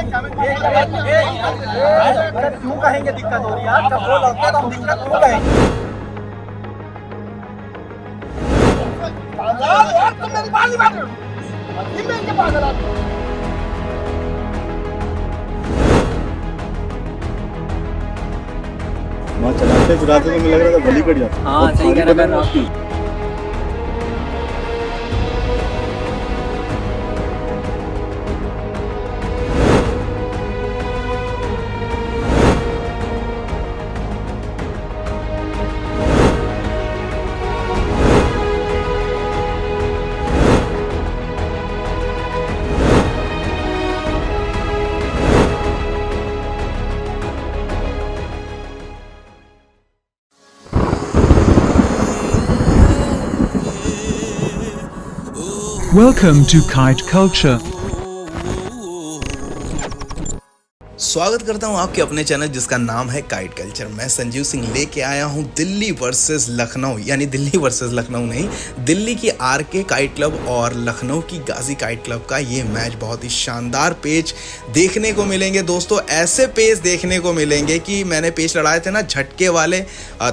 क्यों कहेंगे दिक्कत हो रही है? जब वो लड़ते तो हम दिक्कत क्यों कहेंगे? तुम मेरी बात नहीं मान रहे हो। पागल आदमी। वहाँ चलाते फिराते तो मुझे लग रहा था गली कट जाता। हाँ सही कह रहा है। Welcome to Kite Culture. स्वागत करता हूं आपके अपने चैनल जिसका नाम है काइट कल्चर। मैं संजीव सिंह लेके आया हूं दिल्ली वर्सेस लखनऊ, यानी दिल्ली वर्सेस लखनऊ नहीं, दिल्ली की आरके काइट क्लब और लखनऊ की गाजी काइट क्लब का ये मैच। बहुत ही शानदार पेच देखने को मिलेंगे दोस्तों। ऐसे पेच देखने को मिलेंगे कि मैंने पेच लड़ाए थे ना, झटके वाले,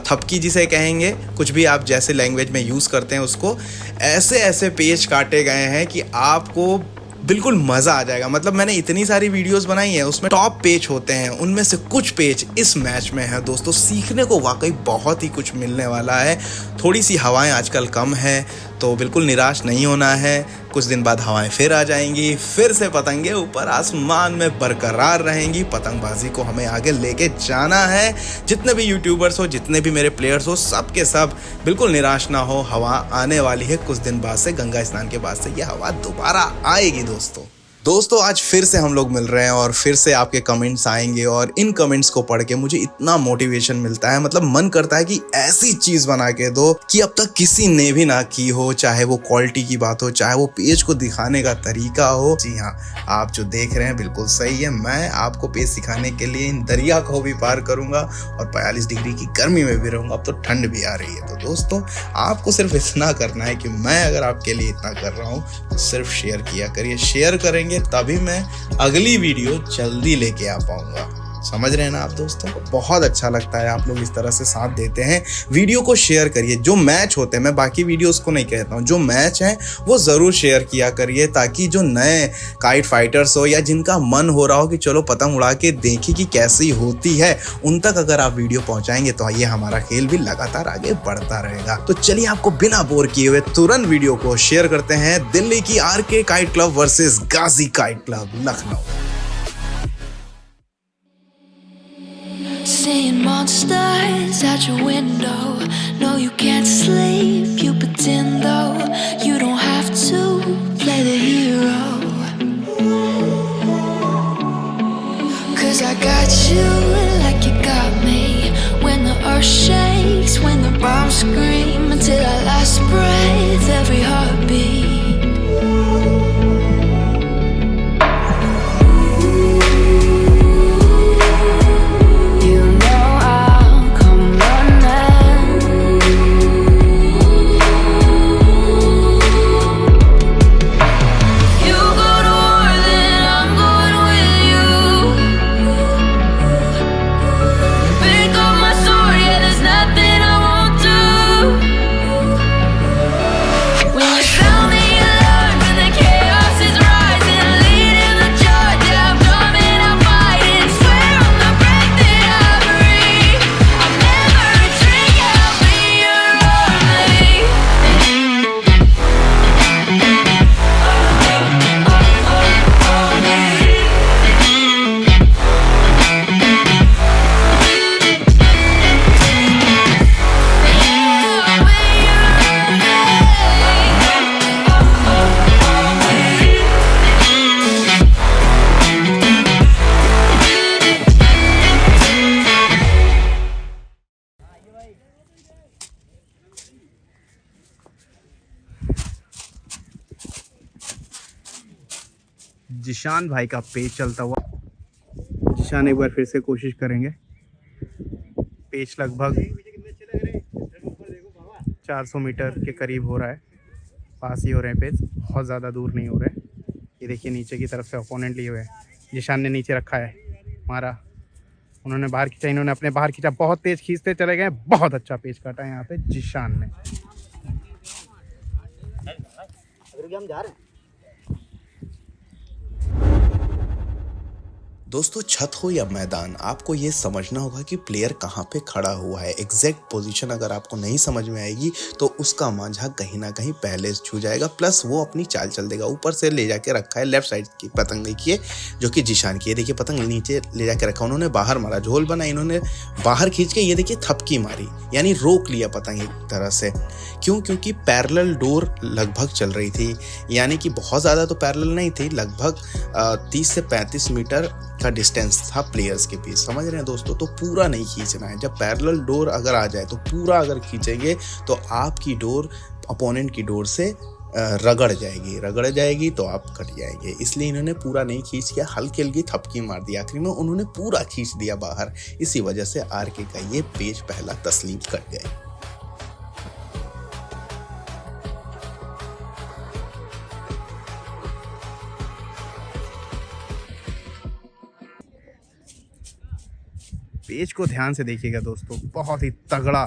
थपकी जिसे कहेंगे, कुछ भी आप जैसे लैंग्वेज में यूज़ करते हैं उसको, ऐसे ऐसे पेच काटे गए हैं कि आपको बिल्कुल मज़ा आ जाएगा। मतलब मैंने इतनी सारी वीडियोस बनाई हैं, उसमें टॉप पेच होते हैं, उनमें से कुछ पेच इस मैच में है दोस्तों। सीखने को वाकई बहुत ही कुछ मिलने वाला है। थोड़ी सी हवाएं आजकल कम है तो बिल्कुल निराश नहीं होना है। कुछ दिन बाद हवाएं फिर आ जाएंगी, फिर से पतंगे ऊपर आसमान में बरकरार रहेंगी। पतंगबाजी को हमें आगे लेके जाना है। जितने भी यूट्यूबर्स हो, जितने भी मेरे प्लेयर्स हो, सब के सब बिल्कुल निराश ना हो। हवा आने वाली है कुछ दिन बाद से, गंगा स्नान के बाद से ये हवा दोबारा आएगी दोस्तों आज फिर से हम लोग मिल रहे हैं और फिर से आपके कमेंट्स आएंगे और इन कमेंट्स को पढ़ के मुझे इतना मोटिवेशन मिलता है। मतलब मन करता है कि ऐसी चीज़ बना के दो कि अब तक किसी ने भी ना की हो, चाहे वो क्वालिटी की बात हो, चाहे वो पेज को दिखाने का तरीका हो। जी हाँ, आप जो देख रहे हैं बिल्कुल सही है। मैं आपको पेज सिखाने के लिए इन दरिया को भी पार करूँगा और 42 डिग्री की गर्मी में भी रहूँगा। अब तो ठंड भी आ रही है। तो दोस्तों आपको सिर्फ इतना करना है कि मैं अगर आपके लिए इतना कर रहा हूँ तो सिर्फ शेयर किया करिए। शेयर करेंगे तभी मैं अगली वीडियो जल्दी लेके आ पाऊंगा। समझ रहे हैं ना आप दोस्तों? बहुत अच्छा लगता है आप लोग इस तरह से साथ देते हैं। वीडियो को शेयर करिए। जो मैच होते हैं, मैं बाकी वीडियोस को नहीं कहता हूँ, जो मैच हैं वो ज़रूर शेयर किया करिए ताकि जो नए काइट फाइटर्स हो या जिनका मन हो रहा हो कि चलो पतंग उड़ा के देखिए कि कैसी होती है, उन तक अगर आप वीडियो पहुँचाएंगे तो ये हमारा खेल भी लगातार आगे बढ़ता रहेगा। तो चलिए आपको बिना बोर किए हुए तुरंत वीडियो को शेयर करते हैं। दिल्ली की RK kite club versus Ghazi kite club Lucknow. Seeing monsters at your window. No, you can't sleep, you pretend though. You don't have to play the hero. 'Cause I got you like you got me. When the earth shakes, when the bombs scream, until our last breath, every heartbeat. Zeeshan भाई का पेच चलता हुआ। जिशान एक बार फिर से कोशिश करेंगे। पेच लगभग 400 मीटर के करीब हो रहा है, पास ही हो रहे हैं पेच, बहुत ज़्यादा दूर नहीं हो रहे। ये देखिए नीचे की तरफ से ओपोनेंट लिए हुए हैं। जिशान ने नीचे रखा है, मारा, उन्होंने बाहर खींचा, इन्होंने अपने बाहर खींचा, बहुत तेज खींचते चले गए, बहुत अच्छा पेच काटा है यहाँ पे जिशान ने। हम जा रहे हैं। दोस्तों छत हो या मैदान, आपको ये समझना होगा कि प्लेयर कहाँ पे खड़ा हुआ है। एग्जैक्ट पोजीशन अगर आपको नहीं समझ में आएगी तो उसका मांझा कहीं ना कहीं पहले छू जाएगा, प्लस वो अपनी चाल चल देगा। ऊपर से ले जाके रखा है लेफ्ट साइड की पतंग, देखिए जो कि जिशान की है। देखिए पतंग नीचे ले जाके रखा, उन्होंने बाहर मारा, झोल बना, इन्होंने बाहर खींच के ये देखिए थपकी मारी, यानी रोक लिया पतंग एक तरह से। क्यों? क्योंकि पैरेलल डोर लगभग चल रही थी, यानी कि बहुत ज़्यादा तो पैरेलल नहीं थी, लगभग 30 से 35 मीटर का डिस्टेंस था प्लेयर्स के बीच, समझ रहे हैं दोस्तों। तो पूरा नहीं खींचना है। जब पैरेलल डोर अगर आ जाए तो पूरा अगर खींचेंगे तो आपकी डोर अपोनेंट की डोर से रगड़ जाएगी तो आप कट जाएंगे। इसलिए इन्होंने पूरा नहीं खींच किया, हल्की हल्की थपकी मार दी, आखिरी में उन्होंने पूरा खींच दिया बाहर। इसी वजह से आरके का ये पेज पहला तस्लीम कट गया। पेज को ध्यान से देखिएगा दोस्तों, बहुत ही तगड़ा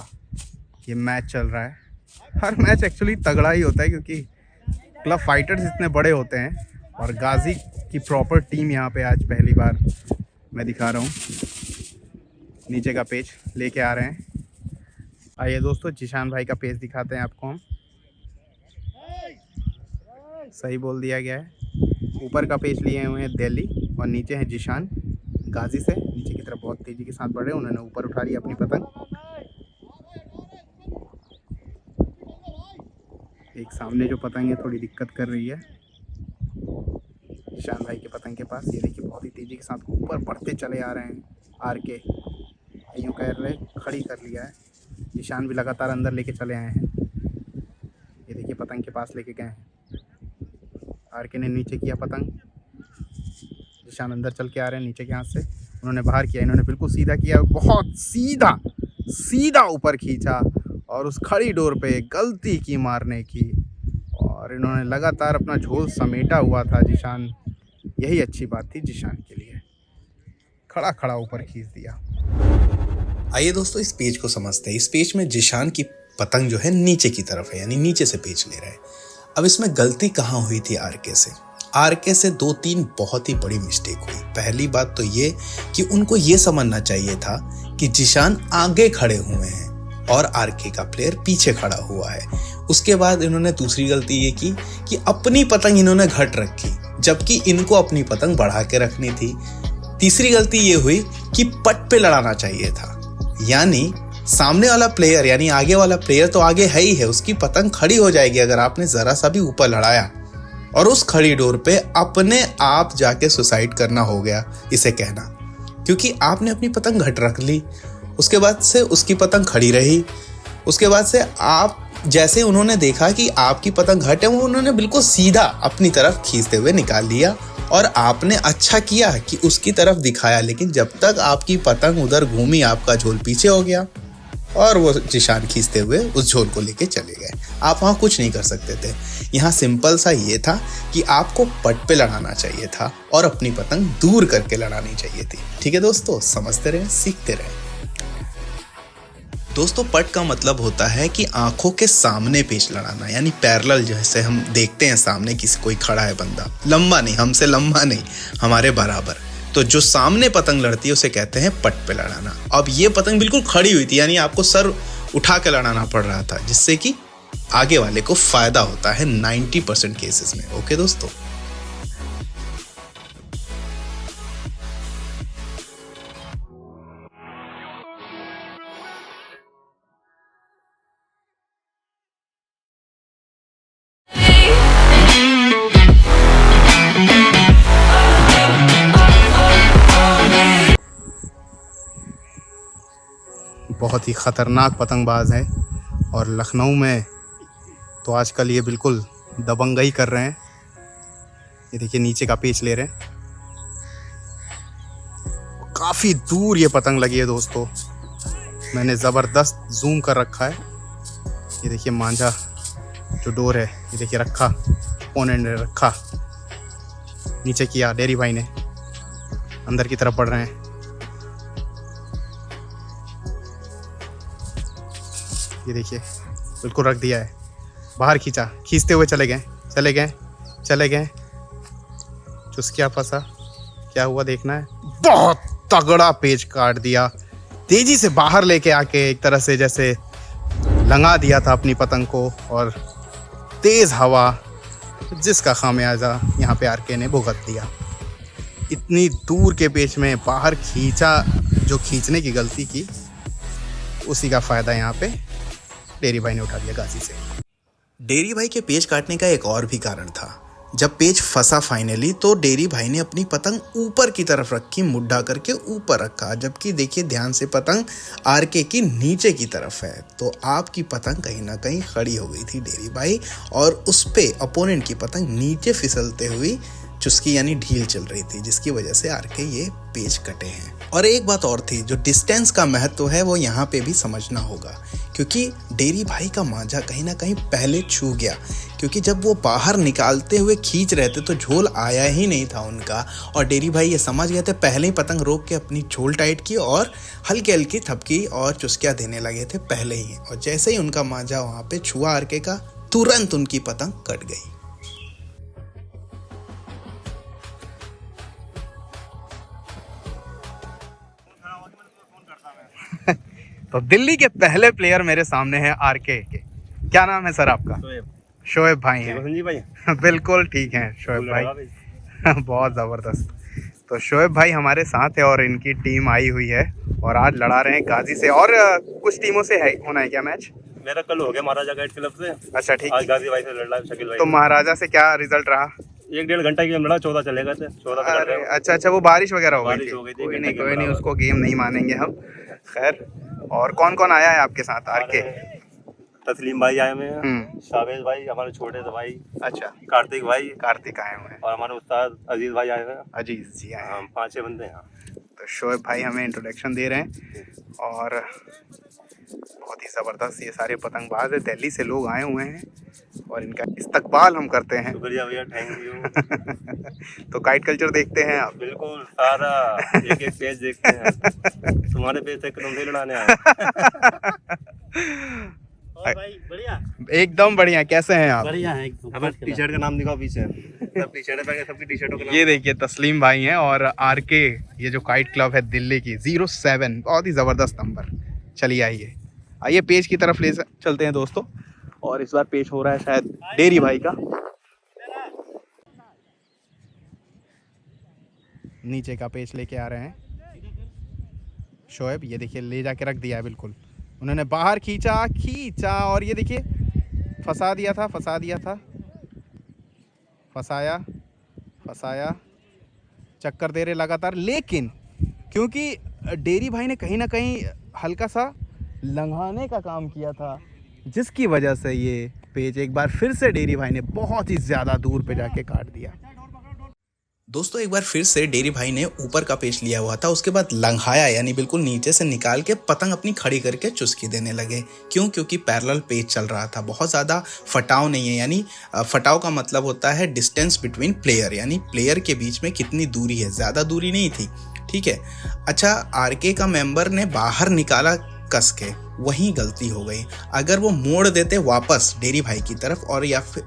ये मैच चल रहा है। हर मैच एक्चुअली तगड़ा ही होता है क्योंकि क्लब फाइटर्स इतने बड़े होते हैं, और गाजी की प्रॉपर टीम यहाँ पे आज पहली बार मैं दिखा रहा हूँ। नीचे का पेज लेके आ रहे हैं। आइए दोस्तों जिशान भाई का पेज दिखाते हैं आपको हम। सही बोल दिया गया है। ऊपर का पेज लिए हुए हैं दिल्ली और नीचे है जिशान गाजी से नीचे की तरफ बहुत तेजी के साथ बढ़ रहे हैं। उन्होंने ऊपर उठा लिया अपनी पतंग। एक सामने जो पतंग है थोड़ी दिक्कत कर रही है जिशान भाई के पतंग के पास। ये देखिए बहुत ही तेजी के साथ ऊपर बढ़ते चले आ रहे हैं। आरके यूँ कह रहे खड़ी कर लिया है। जिशान भी लगातार अंदर लेके चले आए हैं। ये देखिए पतंग के पास लेके गए हैं। आरके ने नीचे किया पतंग, जिशान अंदर चल के आ रहे हैं नीचे के हाथ से। उन्होंने बाहर किया, इन्होंने बिल्कुल सीधा किया, बहुत सीधा ऊपर खींचा और उस खड़ी डोर पे गलती की मारने की, और इन्होंने लगातार अपना झोल समेटा हुआ था जिशान। यही अच्छी बात थी जिशान के लिए, खड़ा ऊपर खींच दिया। आइए दोस्तों इस पेज को समझते हैं। इस पेज में जिशान की पतंग जो है नीचे की तरफ है, यानी नीचे से पेज ले रहा है। अब इसमें गलती कहाँ हुई थी आरके से 2-3 बहुत ही बड़ी मिस्टेक हुई। पहली बात तो ये कि उनको ये समझना चाहिए था कि जिशान आगे खड़े हुए हैं और आरके का प्लेयर पीछे खड़ा हुआ है। उसके बाद इन्होंने दूसरी गलती ये की कि अपनी पतंग इन्होंने घट रखी, जबकि इनको अपनी पतंग बढ़ा के रखनी थी। तीसरी गलती ये हुई कि पट पे लड़ाना चाहिए था, यानी सामने वाला प्लेयर यानी आगे वाला प्लेयर तो आगे है ही है, उसकी पतंग खड़ी हो जाएगी अगर आपने जरा सा भी ऊपर लड़ाया, और उस खड़ी डोर पे अपने आप जाके सुसाइड करना हो गया इसे कहना, क्योंकि आपने अपनी पतंग घट रख ली। उसके बाद से उसकी पतंग खड़ी रही। उसके बाद से आप जैसे उन्होंने देखा कि आपकी पतंग घट है, वो उन्होंने बिल्कुल सीधा अपनी तरफ खींचते हुए निकाल लिया, और आपने अच्छा किया कि उसकी तरफ दिखाया। लेकिन जब तक आपकी पतंग उधर घूमी आपका झोल पीछे हो गया और वो जिशान खींचते हुए उस झोल को लेके चले गए। आप वहाँ कुछ नहीं कर सकते थे। यहाँ सिंपल सा ये था कि आपको पट पे लड़ाना चाहिए था और अपनी पतंग दूर करके लड़ानी चाहिए थी। ठीक है दोस्तों, समझते रहे, सीखते रहे। दोस्तों पट का मतलब होता है कि आंखों के सामने पेच लड़ाना, यानी पैरेलल। जैसे हम देखते हैं सामने किसी कोई खड़ा है बंदा, लंबा नहीं, हमसे लंबा नहीं, हमारे बराबर, तो जो सामने पतंग लड़ती है उसे कहते हैं पट पे लड़ाना। अब ये पतंग बिल्कुल खड़ी हुई थी, यानी आपको सर उठा के लड़ाना पड़ रहा था, जिससे कि आगे वाले को फायदा होता है 90% केसेस में। ओके दोस्तों, बहुत ही ख़तरनाक पतंगबाज है, और लखनऊ में तो आजकल ये बिल्कुल दबंगई कर रहे हैं। ये देखिए नीचे का पेच ले रहे हैं, काफ़ी दूर ये पतंग लगी है दोस्तों। मैंने ज़बरदस्त जूम कर रखा है। ये देखिए मांझा जो डोर है, ये देखिए रखा, ओपोनेंट ने रखा, नीचे किया डेरी भाई ने, अंदर की तरफ बढ़ रहे हैं। ये देखिए बिल्कुल रख दिया है, बाहर खींचा, खींचते हुए चले गए। चुस्किया फंसा, क्या हुआ देखना है। बहुत तगड़ा पेच काट दिया, तेजी से बाहर लेके आके एक तरह से जैसे लंगा दिया था अपनी पतंग को, और तेज हवा जिसका खामियाजा यहाँ पे आरके ने भुगत दिया। इतनी दूर के पेच में बाहर खींचा, जो खींचने की गलती की उसी का फ़ायदा यहाँ पे डेरी भाई ने उठा लिया गाजी से। डेरी भाई के पेच काटने का एक और भी कारण था। जब पेच फंसा फाइनली, तो डेरी भाई ने अपनी पतंग ऊपर की तरफ रखी, मुड्ढा करके ऊपर रखा, जबकि देखिए ध्यान से पतंग आरके की नीचे की तरफ है। तो आपकी पतंग कहीं ना कहीं खड़ी हो गई थी डेरी भाई, और उस पे अपोनेंट की पतंग नीचे फिसलते हुई चुस्की यानी ढील चल रही थी, जिसकी वजह से आरके ये पेच कटे हैं। और एक बात और थी, जो डिस्टेंस का महत्व है वो यहाँ पे भी समझना होगा, क्योंकि डेरी भाई का मांझा कहीं ना कहीं पहले छू गया, क्योंकि जब वो बाहर निकालते हुए खींच रहे थे तो झोल आया ही नहीं था उनका, और डेरी भाई ये समझ गए थे, पहले ही पतंग रोक के अपनी झोल टाइट की और हल्की हल्की थपकी और चुस्कियाँ देने लगे थे पहले ही, और जैसे ही उनका मांझा वहाँ पे छुआ आरके का, तुरंत उनकी पतंग कट गई। तो दिल्ली के पहले प्लेयर मेरे सामने हैं आरके के। क्या नाम है सर आपका? शोएब भाई हैं। भाई बिल्कुल ठीक है शोएब भाई। बहुत ज़बरदस्त। तो शोएब भाई हमारे साथ है और इनकी टीम आई हुई है और आज लड़ा रहे हैं गाजी से, और कुछ टीमों से है होना है क्या मैच? मेरा कल हो गया महाराजा गाइड क्लब से। अच्छा ठीक। आज गाजी भाई से लड़ रहा है शकील भाई। तो महाराजा से क्या रिजल्ट रहा? 1-1.5 घंटा की गेम लड़ा, 14 चले गए थे। 14 अच्छा, वो बारिश वगैरह हो गई थी। कोई नहीं, उसको गेम नहीं मानेंगे हम। खैर, और कौन कौन आया है आपके साथ आरके? तस्लीम भाई आए हुए हैं, शावेज भाई हमारे छोटे से भाई, अच्छा कार्तिक आए हुए हैं, और हमारे उस्ताद अजीज भाई आए हुए हैं। अजीज जी आए हैं। 5-6 बंदे हैं। तो शोएब भाई हमें इंट्रोडक्शन दे रहे हैं, और बहुत ही ज़बरदस्त ये सारे पतंगबाज है, दिल्ली से लोग आए हुए हैं और इनका इस्तकबाल हम करते हैं। शुक्रिया भैया, थैंक यू। तो काइट कल्चर देखते हैं आप? बिल्कुल, सारा एक पेज देखते हैं। तुम्हारे पेज से कदम लड़ाने आए। और भाई बढ़िया, एकदम बढ़िया। कैसे हैं आप? बढ़िया है एकदम। हमारे टी शर्ट का नाम दिखाओ पीछे। सब टी शर्ट पे, सबकी टी शर्टों का नाम। ये देखिए तस्लीम भाई हैं और आरके, ये जो काइट क्लब है दिल्ली की 07, बहुत ही ज़बरदस्त नंबर। चलिए आइए पेज की तरफ ले चलते हैं दोस्तों, और इस बार पेश हो रहा है शायद डेरी भाई का। नीचे का पेज लेके आ रहे हैं शोएब। ये देखिए ले जाके रख दिया है, बिल्कुल उन्होंने बाहर खींचा और ये देखिए फंसा दिया था, फंसाया, चक्कर दे रहे लगातार, लेकिन क्योंकि डेरी भाई ने कहीं ना कहीं हल्का सा लंघाने का काम किया था, जिसकी वजह से ये पेज एक बार फिर से डेरी भाई ने बहुत ही ज़्यादा दूर पे जाके काट दिया। दोस्तों एक बार फिर से डेरी भाई ने ऊपर का पेच लिया हुआ था, उसके बाद लंघाया, यानी बिल्कुल नीचे से निकाल के पतंग अपनी खड़ी करके चुस्की देने लगे। क्यों? क्योंकि पैरेलल पेच चल रहा था, बहुत ज़्यादा फटाव नहीं है, यानी फटाव का मतलब होता है डिस्टेंस बिटवीन प्लेयर, यानी प्लेयर के बीच में कितनी दूरी है, ज़्यादा दूरी नहीं थी। ठीक है। अच्छा, आरके का मेंबर ने बाहर निकाला कस के, वहीं गलती हो गई। अगर वो मोड़ देते वापस डेरी भाई की तरफ, और या फिर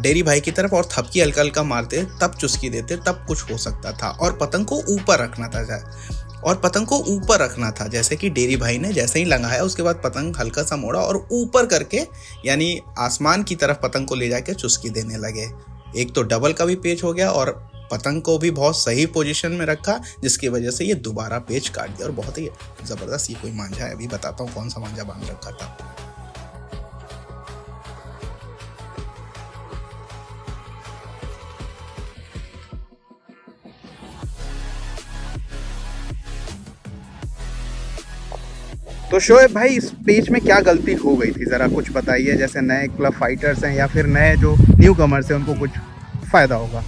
डेरी भाई की तरफ और थपकी हल्का हल्का मारते, तब चुस्की देते, तब कुछ हो सकता था। और पतंग को ऊपर रखना था, जैसे कि डेरी भाई ने जैसे ही लंघाया उसके बाद पतंग हल्का सा मोड़ा और ऊपर करके, यानी आसमान की तरफ पतंग को ले जाके चुस्की देने लगे। एक तो डबल का भी पेच हो गया और पतंग को भी बहुत सही पोजीशन में रखा, जिसकी वजह से ये दोबारा पेच काट दिया। और बहुत ही ज़बरदस्त ये कोई मांझा है, अभी बताता हूँ कौन सा मांझा बांध रखा था। तो शोएब भाई इस पेज में क्या गलती हो गई थी, ज़रा कुछ बताइए। जैसे नए क्लब फाइटर्स हैं या फिर नए जो न्यू कमर्स हैं, उनको कुछ फ़ायदा होगा।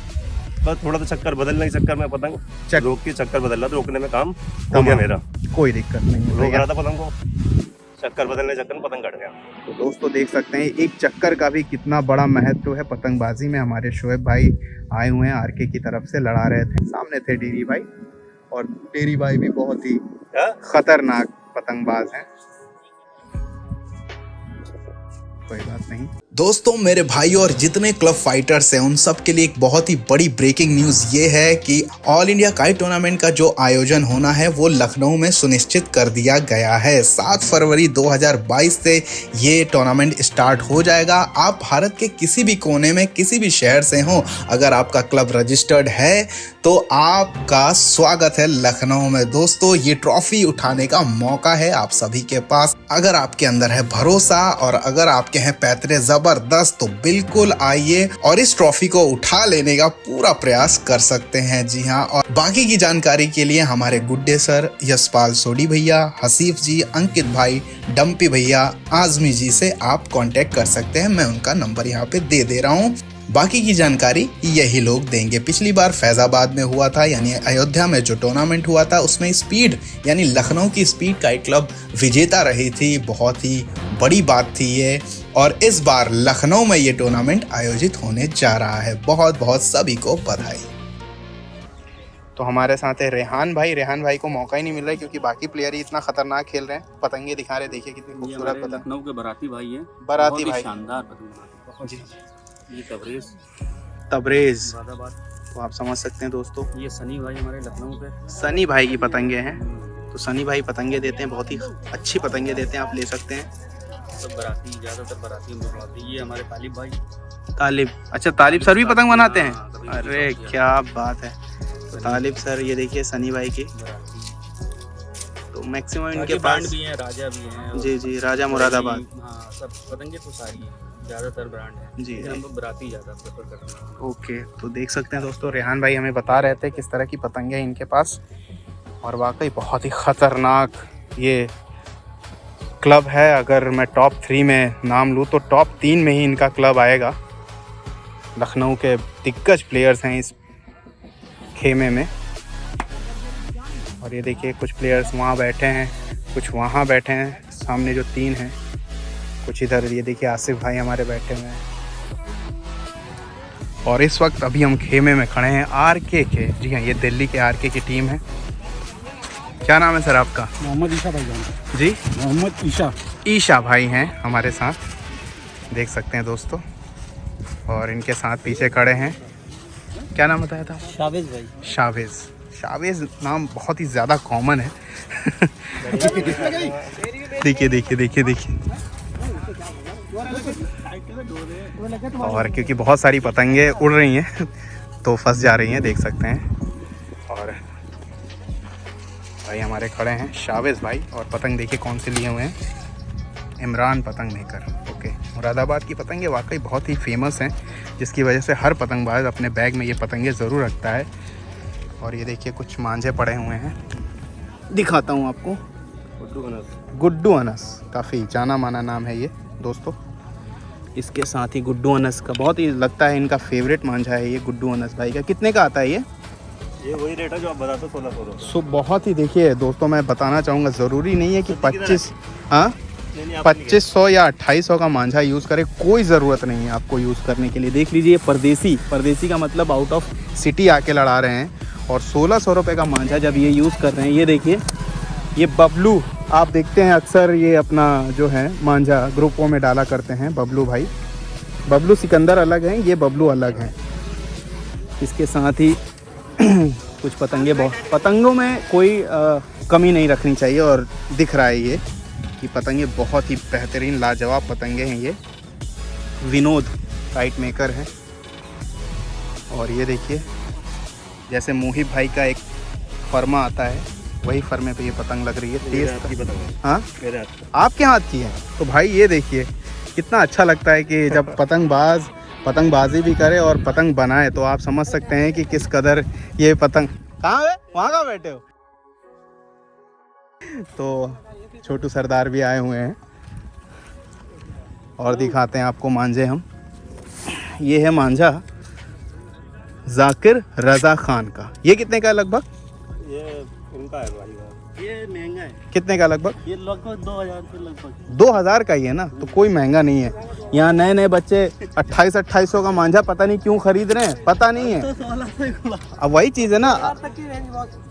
बस थोड़ा सा चक्कर बदलने के चक्कर में पतंग रोक के चक्कर बदल रहा था, रोकने में काम हो गया मेरा, कोई दिक्कत नहीं। रोक रहा था पतंग को, चक्कर बदलने के चक्कर में पतंग कट गया। तो दोस्तों देख सकते हैं एक चक्कर का भी कितना बड़ा महत्व है पतंगबाजी में। हमारे शोएब भाई आए हुए हैं आरके की तरफ से, लड़ा रहे थे, सामने थे डेरी भाई और टेरी भाई भी बहुत ही हाँ? खतरनाक पतंगबाज हैं। कोई बात नहीं। दोस्तों मेरे भाई और जितने क्लब फाइटर्स हैं उन सब के लिए एक बहुत ही बड़ी ब्रेकिंग न्यूज़ ये है कि ऑल इंडिया काइट टूर्नामेंट का जो आयोजन होना है वो लखनऊ में सुनिश्चित कर दिया गया है। 7 फरवरी 2022 से ये टूर्नामेंट स्टार्ट हो जाएगा। आप भारत के किसी भी कोने में किसी भी शहर से हो, अगर आपका क्लब रजिस्टर्ड है तो आपका स्वागत है लखनऊ में। दोस्तों ये ट्रॉफी उठाने का मौका है आप सभी के पास। अगर आपके अंदर है भरोसा और अगर आपके हैं पैतरे जबरदस्त तो बिल्कुल आइए और इस ट्रॉफी को उठा लेने का पूरा प्रयास कर सकते हैं। जी हाँ, और बाकी की जानकारी के लिए हमारे गुड्डे सर, यशपाल सोडी भैया, हसीफ जी, अंकित भाई, डम्पी भैया, आजमी जी से आप कांटेक्ट कर सकते हैं। मैं उनका नंबर यहाँ पे दे रहा हूँ। बाकी की जानकारी यही लोग देंगे। पिछली बार फैजाबाद में हुआ था यानी अयोध्या में जो टूर्नामेंट हुआ था उसमें स्पीड यानी लखनऊ की स्पीड काइट क्लब विजेता रही थी। बहुत ही बड़ी बात थी ये, और इस बार लखनऊ में ये टूर्नामेंट आयोजित होने जा रहा है। बहुत बहुत सभी को बधाई। तो हमारे साथ है रेहान भाई। रेहान भाई को मौका ही नहीं मिल रहा है क्योंकि बाकी प्लेयर ही इतना खतरनाक खेल रहे हैं। पतंगे दिखा रहे, देखिए कितनी खूबसूरत पतंग। लखनऊ के बाराती भाई हैं। बाराती भाई, शानदार पतंग बनाते हैं। जी ये तबरेज, मुरादाबाद। तो आप समझ सकते हैं दोस्तों, ये सनी भाई हमारे लखनऊ के। सनी भाई की पतंगे हैं। तो सनी भाई पतंगे देते हैं, बहुत ही अच्छी पतंगे देते हैं, आप ले सकते हैं। सब बाराती, ज़्यादातर बाराती हम लोग बनाते हैं। ये हमारे तालिब भाई। तालिब, अच्छा तालिब सर भी पतंग बनाते हैं? हाँ, कभी अरे भी क्या बात है। तो तालिब सर, ये देखिए सनी भाई की, बाराती। तो मैक्सिमम इनके बाकी पास ब्रांड भी हैं, राजा भी हैं। जी जी, राजा मुरादाबाद। हाँ, सब पतंगे तो सारी हैं, ज़्यादातर ब्रांड है जी। हम लोग बाराती ज़्यादा प्रेफर करते हैं। ओके, तो देख सकते हैं दोस्तों, रेहान भाई हमें बता रहे थे किस तरह की पतंगे हैं इनके पास, और वाकई बहुत ही ख़तरनाक ये क्लब है। अगर मैं टॉप 3 में नाम लूँ तो टॉप 3 में ही इनका क्लब आएगा। लखनऊ के दिग्गज प्लेयर्स हैं इस खेमे में। और ये देखिए कुछ प्लेयर्स वहाँ बैठे हैं, कुछ वहाँ बैठे हैं, सामने जो 3 हैं, कुछ इधर। ये देखिए आसिफ भाई हमारे बैठे हुए हैं। और इस वक्त अभी हम खेमे में खड़े हैं आरके के। जी हाँ, ये दिल्ली के आरके की टीम है। क्या नाम है सर आपका? मोहम्मद ईशा भाई जान। जी, मोहम्मद ईशा। ईशा भाई हैं हमारे साथ, देख सकते हैं दोस्तों। और इनके साथ पीछे खड़े हैं, क्या नाम बताया था? शावेज भाई। शावेज। शावेज नाम बहुत ही ज़्यादा कॉमन है। देखिए देखिए देखिए देखिए। और क्योंकि बहुत सारी पतंगे उड़ रही हैं तो फंस जा रही हैं, देख सकते हैं। और भाई हमारे खड़े हैं शावेज भाई, और पतंग देखिए कौन से लिए हुए हैं, इमरान पतंग मेकर। ओके, मुरादाबाद की पतंगे वाकई बहुत ही फेमस हैं, जिसकी वजह से हर पतंगबाज अपने बैग में ये पतंगे ज़रूर रखता है। और ये देखिए कुछ मांझे पड़े हुए हैं, दिखाता हूँ आपको। गुड्डू अनस, काफ़ी जाना माना नाम है ये दोस्तों। इसके साथ ही गुड्डू अनस का बहुत ही लगता है इनका फेवरेट मांझा है ये गुड्डू अनस भाई का। कितने का आता है ये? ये वही रेट है जो आप बताते 1600। सो बहुत ही, देखिए दोस्तों मैं बताना चाहूँगा, ज़रूरी नहीं है कि 2500 या 2800 का मांझा यूज़ करें, कोई ज़रूरत नहीं है आपको यूज़ करने के लिए। देख लीजिए परदेसी का मतलब आउट ऑफ सिटी आके लड़ा रहे हैं, और 1600 रुपये का मांझा जब ये यूज़ कर रहे हैं। ये देखिए, ये बबलू, आप देखते हैं अक्सर ये अपना जो है मांझा ग्रुपों में डाला करते हैं बबलू भाई। बबलू सिकंदर अलग हैं, ये बबलू अलग हैं। इसके साथ ही कुछ पतंगे, बहुत पतंगों में कोई कमी नहीं रखनी चाहिए, और दिख रहा है ये कि पतंगे बहुत ही बेहतरीन लाजवाब पतंगे हैं। ये विनोद काइट मेकर हैं। और ये देखिए, जैसे मोहिब भाई का एक फर्मा आता है, वही फर्मे पे ये पतंग लग रही है। तेज हाँ, मेरे हाथ आपके हाथ की है। तो भाई ये देखिए कितना अच्छा लगता है कि जब पतंगबाज पतंगबाजी भी करे और पतंग बनाए, तो आप समझ सकते हैं कि किस कदर ये पतंग। कहाँ है? वहाँ कहाँ बैठे हो? तो छोटू सरदार भी आए हुए हैं, और दिखाते हैं आपको मांझे हम। ये है मांझा जाकिर रजा खान का। ये कितने का है लगभग? ये इनका है भाई का। ये महंगा है, कितने का लगभग? ये लगभग 2000 के लगभग। 2000 का ही है ना, तो कोई महंगा नहीं है। यहाँ नए नए बच्चे 2800 का मांझा पता नहीं क्यों खरीद रहे हैं, पता नहीं है। तो 16 से खुला। अब वही चीज़ है ना,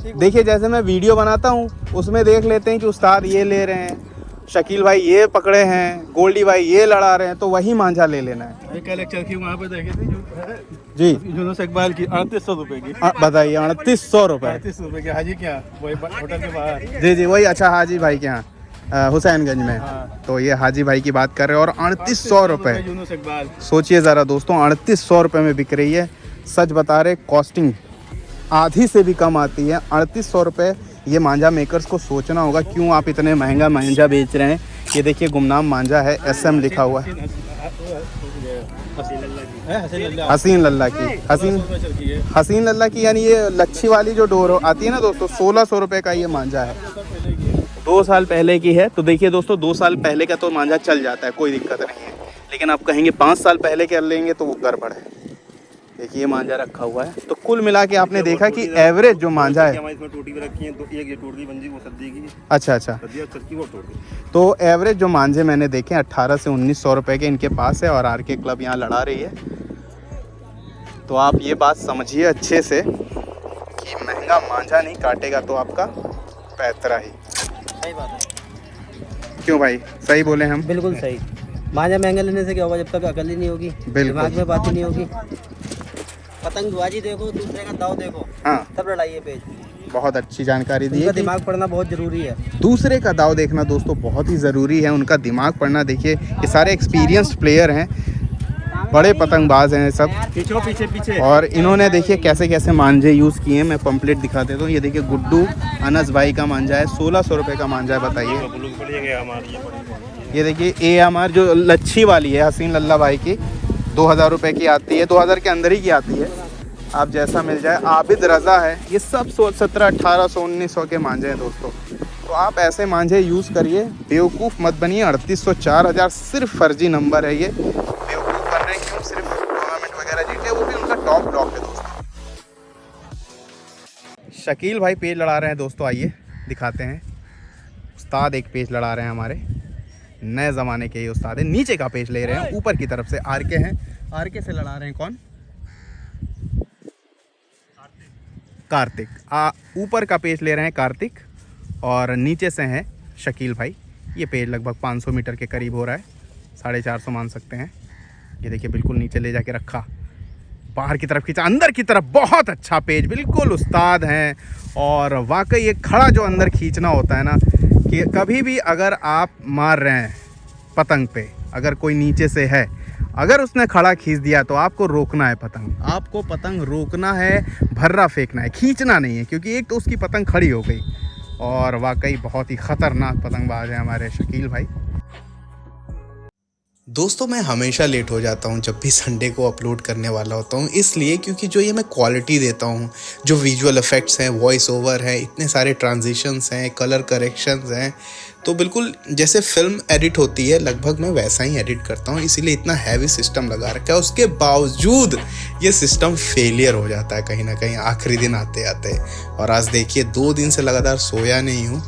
देखिए जैसे मैं वीडियो बनाता हूँ उसमें देख लेते हैं कि उस्ताद ये ले रहे हैं, शकील भाई ये पकड़े हैं, गोल्डी भाई ये लड़ा रहे हैं, तो वही मांझा ले लेना है। एक लेक्चर की वहाँ पे देखे थे जी यूनुस इकबाल की 3800 रुपए की। बताइए 3800 रुपये। 38 रुपए की। हाजी क्या वही होटल के बाहर। जी जी वही, अच्छा हाजी भाई के यहाँ हुसैनगंज में। तो ये हाजी भाई की बात कर रहे हैं और 3800 रुपये। यूनुस इकबाल सोचिए ज़रा दोस्तों, 3800 रुपये में बिक रही है। सच बता रहे, कॉस्टिंग आधी से भी कम आती है। 3800 रुपये ये मांझा मेकर्स को सोचना होगा क्यों आप इतने महंगा मांझा बेच रहे हैं। ये देखिए गुमनाम मांझा है, SM लिखा हुआ है, हसीन लल्ला की। हसीन लल्ला की यानी ये लच्छी वाली जो डोर आती है ना दोस्तों, 1600 रुपये का ये मांझा है। 2 साल पहले की है। तो देखिए दोस्तों 2 साल पहले का तो मांझा चल जाता है, कोई दिक्कत नहीं है, लेकिन आप कहेंगे 5 साल पहले कर लेंगे तो वो गड़बड़ है। देखिए ये मांझा रखा हुआ है। तो कुल मिला के आपने देखा कि एवरेज जो मांझा है, हमारी इसमें टोटी भी रखी है, तो एक ये टोटी बन जी वो सब्जी की। अच्छा सब्जी वो टोटी। तो एवरेज जो मांझे मैंने देखे 1800 से 1900 रुपये के इनके पास है और RK क्लब यहाँ लड़ा रही है। तो आप ये बात समझिए अच्छे से कि महंगा मांझा नहीं काटेगा तो आपका पैतरा ही। सही बात है। क्यों भाई, सही बोले हम? बिल्कुल सही। मांझा महंगा लेने से क्या होगा, जब तक अकल ही नहीं होगी, दिमाग में बात ही नहीं होगी। पतंगबाजी देखो, दूसरे का दाव देखो, हाँ तब लड़ाई पेज। बहुत अच्छी जानकारी दी है। दिमाग पढ़ना बहुत जरूरी है। दूसरे का दाव देखना दोस्तों बहुत ही ज़रूरी है, उनका दिमाग पढ़ना। देखिए ये सारे एक्सपीरियंस्ड प्लेयर हैं, बड़े पतंगबाज हैं सब। पीछे और इन्होंने देखिए कैसे कैसे मांझे यूज़ किए हैं। मैं पंपलेट दिखा देता हूँ। ये देखिए गुड्डू अनस भाई का मांझा है, 1600 रुपये का मांझा है। बताइए ये देखिए AMR जो लच्छी वाली है हसीन लल्ला भाई की, 2000 रुपये की आती है, 2000 के अंदर ही की आती है, आप जैसा मिल जाए। आबिद रज़ा है, ये सब 1700, 1800, 1900 के मांझे हैं दोस्तों। तो आप ऐसे मांझे यूज़ करिए, बेवकूफ़ मत बनिए। 3800, 4000 सिर्फ फर्जी नंबर है ये। बेवकूफ़ बन रहे हैं क्यों? सिर्फ टूर्नामेंट वगैरह जीते, वो भी उनका टॉप ब्लॉक है दोस्तों। शकील भाई पेज लड़ा रहे हैं दोस्तों, आइए दिखाते हैं। उस्ताद एक पेज लड़ा रहे हैं हमारे, नए ज़माने के ये उस्ताद है। नीचे का पेज ले रहे हैं, ऊपर की तरफ से RK हैं। RK से लड़ा रहे हैं कौन? कार्तिक। ऊपर का पेज ले रहे हैं कार्तिक और नीचे से हैं शकील भाई। ये पेज लगभग 500 मीटर के करीब हो रहा है, 450 मान सकते हैं। ये देखिए बिल्कुल नीचे ले जाके रखा, बाहर की तरफ खींचा, अंदर की तरफ। बहुत अच्छा पेज, बिल्कुल उस्ताद हैं। और वाकई ये खड़ा जो अंदर खींचना होता है ना, कि कभी भी अगर आप मार रहे हैं पतंग पे, अगर कोई नीचे से है, अगर उसने खड़ा खींच दिया तो आपको रोकना है पतंग। आपको पतंग रोकना है, भर्रा फेंकना है, खींचना नहीं है। क्योंकि एक तो उसकी पतंग खड़ी हो गई। और वाकई बहुत ही ख़तरनाक पतंगबाज है हमारे शकील भाई। दोस्तों मैं हमेशा लेट हो जाता हूँ जब भी संडे को अपलोड करने वाला होता हूँ, इसलिए क्योंकि जो ये मैं क्वालिटी देता हूँ, जो विजुअल इफ़ेक्ट्स हैं, वॉइस ओवर है, इतने सारे ट्रांजिशंस हैं, कलर करेक्शंस हैं, तो बिल्कुल जैसे फिल्म एडिट होती है लगभग मैं वैसा ही एडिट करता हूँ। इसीलिए इतना हैवी सिस्टम लगा रखा है। उसके बावजूद ये सिस्टम फेलियर हो जाता है कहीं ना कहीं आखिरी दिन आते आते। और आज देखिए 2 दिन से लगातार सोया नहीं हूँ।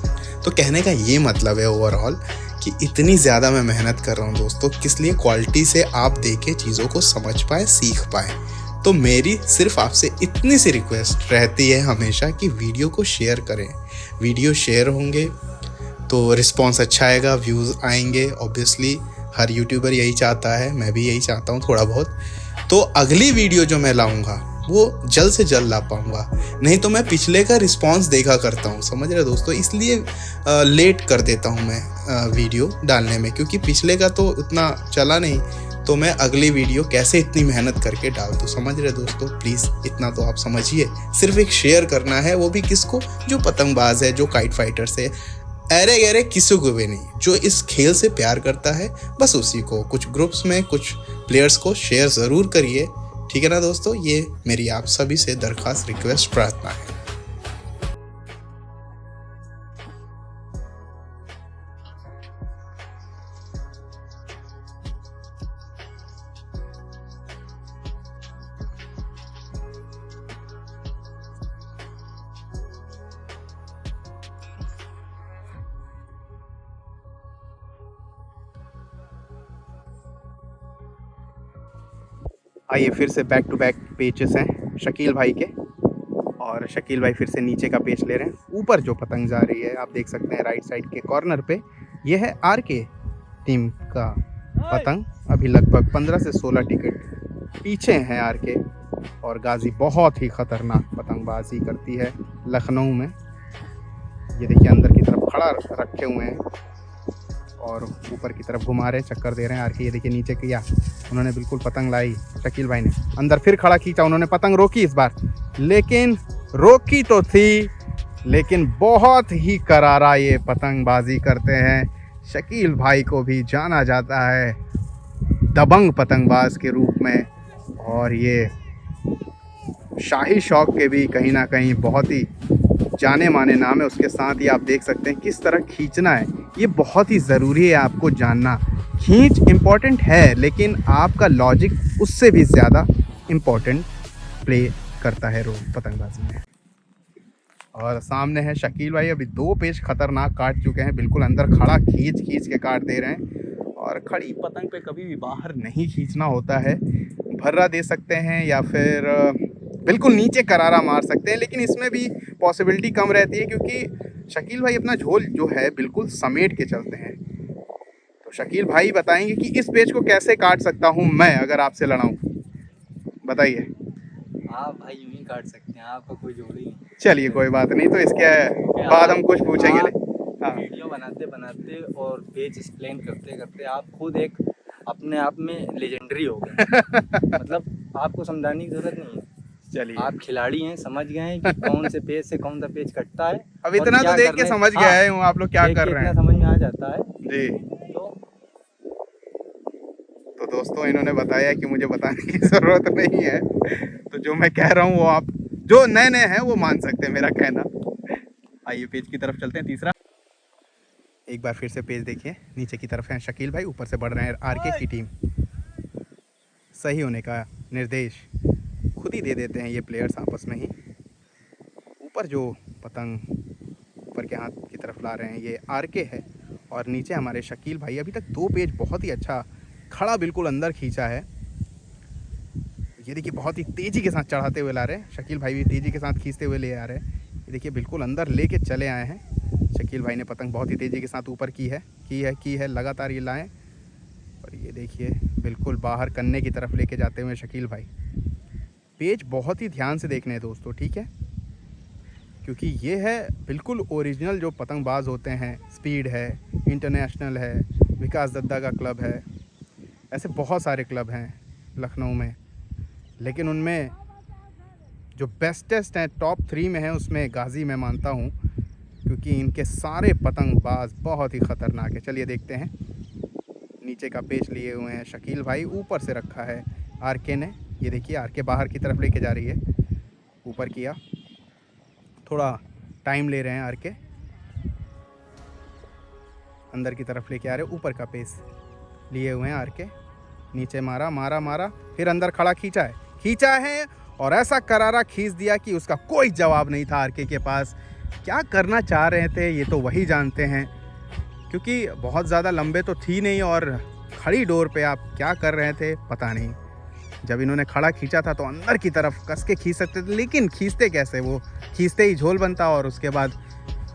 तो कहने का ये मतलब है ओवरऑल कि इतनी ज़्यादा मैं मेहनत कर रहा हूँ दोस्तों, किस लिए? क्वालिटी से आप देखे चीज़ों को समझ पाए, सीख पाए। तो मेरी सिर्फ आपसे इतनी सी रिक्वेस्ट रहती है हमेशा कि वीडियो को शेयर करें। वीडियो शेयर होंगे तो रिस्पॉन्स अच्छा आएगा, व्यूज़ आएंगे। ऑब्वियसली हर यूट्यूबर यही चाहता है, मैं भी यही चाहता हूँ थोड़ा बहुत। तो अगली वीडियो जो मैं लाऊंगा वो जल्द से जल्द ला पाऊँगा, नहीं तो मैं पिछले का रिस्पांस देखा करता हूँ, समझ रहे दोस्तों। इसलिए लेट कर देता हूँ मैं वीडियो डालने में, क्योंकि पिछले का तो उतना चला नहीं। तो मैं अगली वीडियो कैसे इतनी मेहनत करके डाल दूँ, समझ रहे दोस्तों। प्लीज़ इतना तो आप समझिए। सिर्फ एक शेयर करना है, वो भी किसको? जो पतंगबाज है, जो काइट फाइटर्स है, अरे गहरे किसी को भी नहीं, जो इस खेल से प्यार करता है, बस उसी को। कुछ ग्रुप्स में कुछ प्लेयर्स को शेयर ज़रूर करिए, ठीक है ना दोस्तों। ये मेरी आप सभी से दरख्वास्त, रिक्वेस्ट, प्रार्थना है। आइए फिर से बैक टू बैक पेचेस हैं शकील भाई के, और शकील भाई फिर से नीचे का पेच ले रहे हैं। ऊपर जो पतंग जा रही है आप देख सकते हैं राइट साइड के कॉर्नर पे, ये है आरके टीम का पतंग। अभी लगभग 15 से 16 टिकट पीछे हैं आरके, और गाजी बहुत ही ख़तरनाक पतंगबाजी करती है लखनऊ में। ये देखिए अंदर की तरफ खड़ा रखे हुए हैं और ऊपर की तरफ घुमा रहे हैं, चक्कर दे रहे हैं आरके। ये देखिए नीचे किया उन्होंने, बिल्कुल पतंग लाई शकील भाई ने, अंदर फिर खड़ा खींचा उन्होंने, पतंग रोकी इस बार, लेकिन रोकी तो थी लेकिन बहुत ही करारा ये पतंगबाजी करते हैं। शकील भाई को भी जाना जाता है दबंग पतंगबाज के रूप में, और ये शाही शौक के भी कहीं ना कहीं बहुत ही जाने माने नाम है। उसके साथ ही आप देख सकते हैं किस तरह खींचना है, ये बहुत ही ज़रूरी है आपको जानना। खींच इम्पॉर्टेंट है लेकिन आपका लॉजिक उससे भी ज़्यादा इम्पॉर्टेंट प्ले करता है रोल पतंगबाजी में। और सामने है शकील भाई, अभी 2 पेच खतरनाक काट चुके हैं, बिल्कुल अंदर खड़ा खींच खींच के काट दे रहे हैं। और खड़ी पतंग पे कभी भी बाहर नहीं खींचना होता है, भर्रा दे सकते हैं या फिर बिल्कुल नीचे करारा मार सकते हैं, लेकिन इसमें भी पॉसिबिलिटी कम रहती है क्योंकि शकील भाई अपना झोल जो है बिल्कुल समेट के चलते हैं। तो शकील भाई बताएंगे कि इस पेच को कैसे काट सकता हूं मैं अगर आपसे लड़ाऊं, बताइए। आप भाई यूं ही काट सकते हैं, आपका कोई जोड़ ही नहीं। चलिए कोई बात नहीं, तो इसके बाद हम कुछ पूछेंगे। हाँ, वीडियो बनाते बनाते और पेज एक्सप्लेन करते करते आप खुद एक अपने आप में लेजेंडरी हो गए। मतलब आपको समझाने की जरूरत नहीं है, चलिए आप खिलाड़ी हैं, समझ गए हैं कि कौन से पेज से कौन सा पेज कटता है। अब इतना तो देख के समझ गया है हूँ आप लोग क्या कर रहे हैं, समझ में आ जाता है जी। तो दोस्तों इन्होंने बताया कि मुझे बताने की ज़रूरत नहीं है, तो जो मैं कह रहा हूँ वो आप जो नए नए हैं वो मान सकते हैं मेरा कहना। आइए पेज की तरफ चलते हैं। तीसरा एक बार फिर से पेज देखिए, नीचे की तरफ है शकील भाई, ऊपर से बढ़ रहे हैं आरके की टीम। सही होने का निर्देश खुद ही दे देते हैं ये प्लेयर्स आपस में ही। ऊपर जो पतंग ऊपर के हाथ की तरफ ला रहे हैं ये आरके है, और नीचे हमारे शकील भाई। अभी तक 2 पेज बहुत ही अच्छा खड़ा बिल्कुल अंदर खींचा है। ये देखिए बहुत ही तेज़ी के साथ चढ़ाते हुए ला रहे हैं, शकील भाई भी तेज़ी के साथ खींचते हुए ले आ रहे हैं। ये देखिए बिल्कुल अंदर लेके चले आए हैं शकील भाई ने, पतंग बहुत ही तेज़ी के साथ ऊपर की है लगातार ये लाएं। और ये देखिए बिल्कुल बाहर कन्ने की तरफ लेके जाते हुए शकील भाई। पेज बहुत ही ध्यान से देखने हैं दोस्तों, ठीक है, क्योंकि ये है बिल्कुल ओरिजिनल जो पतंगबाज होते हैं। स्पीड है, इंटरनेशनल है, विकास दद्दा का क्लब है, ऐसे बहुत सारे क्लब हैं लखनऊ में, लेकिन उनमें जो बेस्टेस्ट हैं टॉप 3 में है उसमें गाजी मैं मानता हूँ, क्योंकि इनके सारे पतंगबाज बहुत ही ख़तरनाक है। चलिए देखते हैं। नीचे का पेच लिए हुए हैं शकील भाई, ऊपर से रखा है आरके ने। ये देखिए आरके बाहर की तरफ लेके जा रही है, ऊपर किया, थोड़ा टाइम ले रहे हैं आरके, अंदर की तरफ लेके आ रहे हैं। ऊपर का पेच लिए हुए हैं आरके, नीचे मारा मारा मारा, फिर अंदर खड़ा खींचा है और ऐसा करारा खींच दिया कि उसका कोई जवाब नहीं था आरके के पास। क्या करना चाह रहे थे ये तो वही जानते हैं, क्योंकि बहुत ज़्यादा लंबे तो थी नहीं और खड़ी डोर पे आप क्या कर रहे थे पता नहीं। जब इन्होंने खड़ा खींचा था तो अंदर की तरफ कस के खींच सकते थे, लेकिन खींचते कैसे, वो खींचते ही झोल बनता और उसके बाद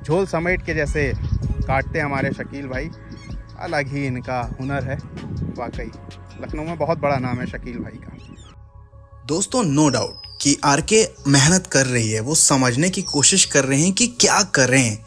झोल समेट के जैसे काटते हमारे शकील भाई। अलग ही इनका हुनर है, वाकई लखनऊ में बहुत बड़ा नाम है शकील भाई का। दोस्तों नो डाउट कि आरके मेहनत कर रही है, वो समझने की कोशिश कर रहे हैं कि क्या कर रहे हैं।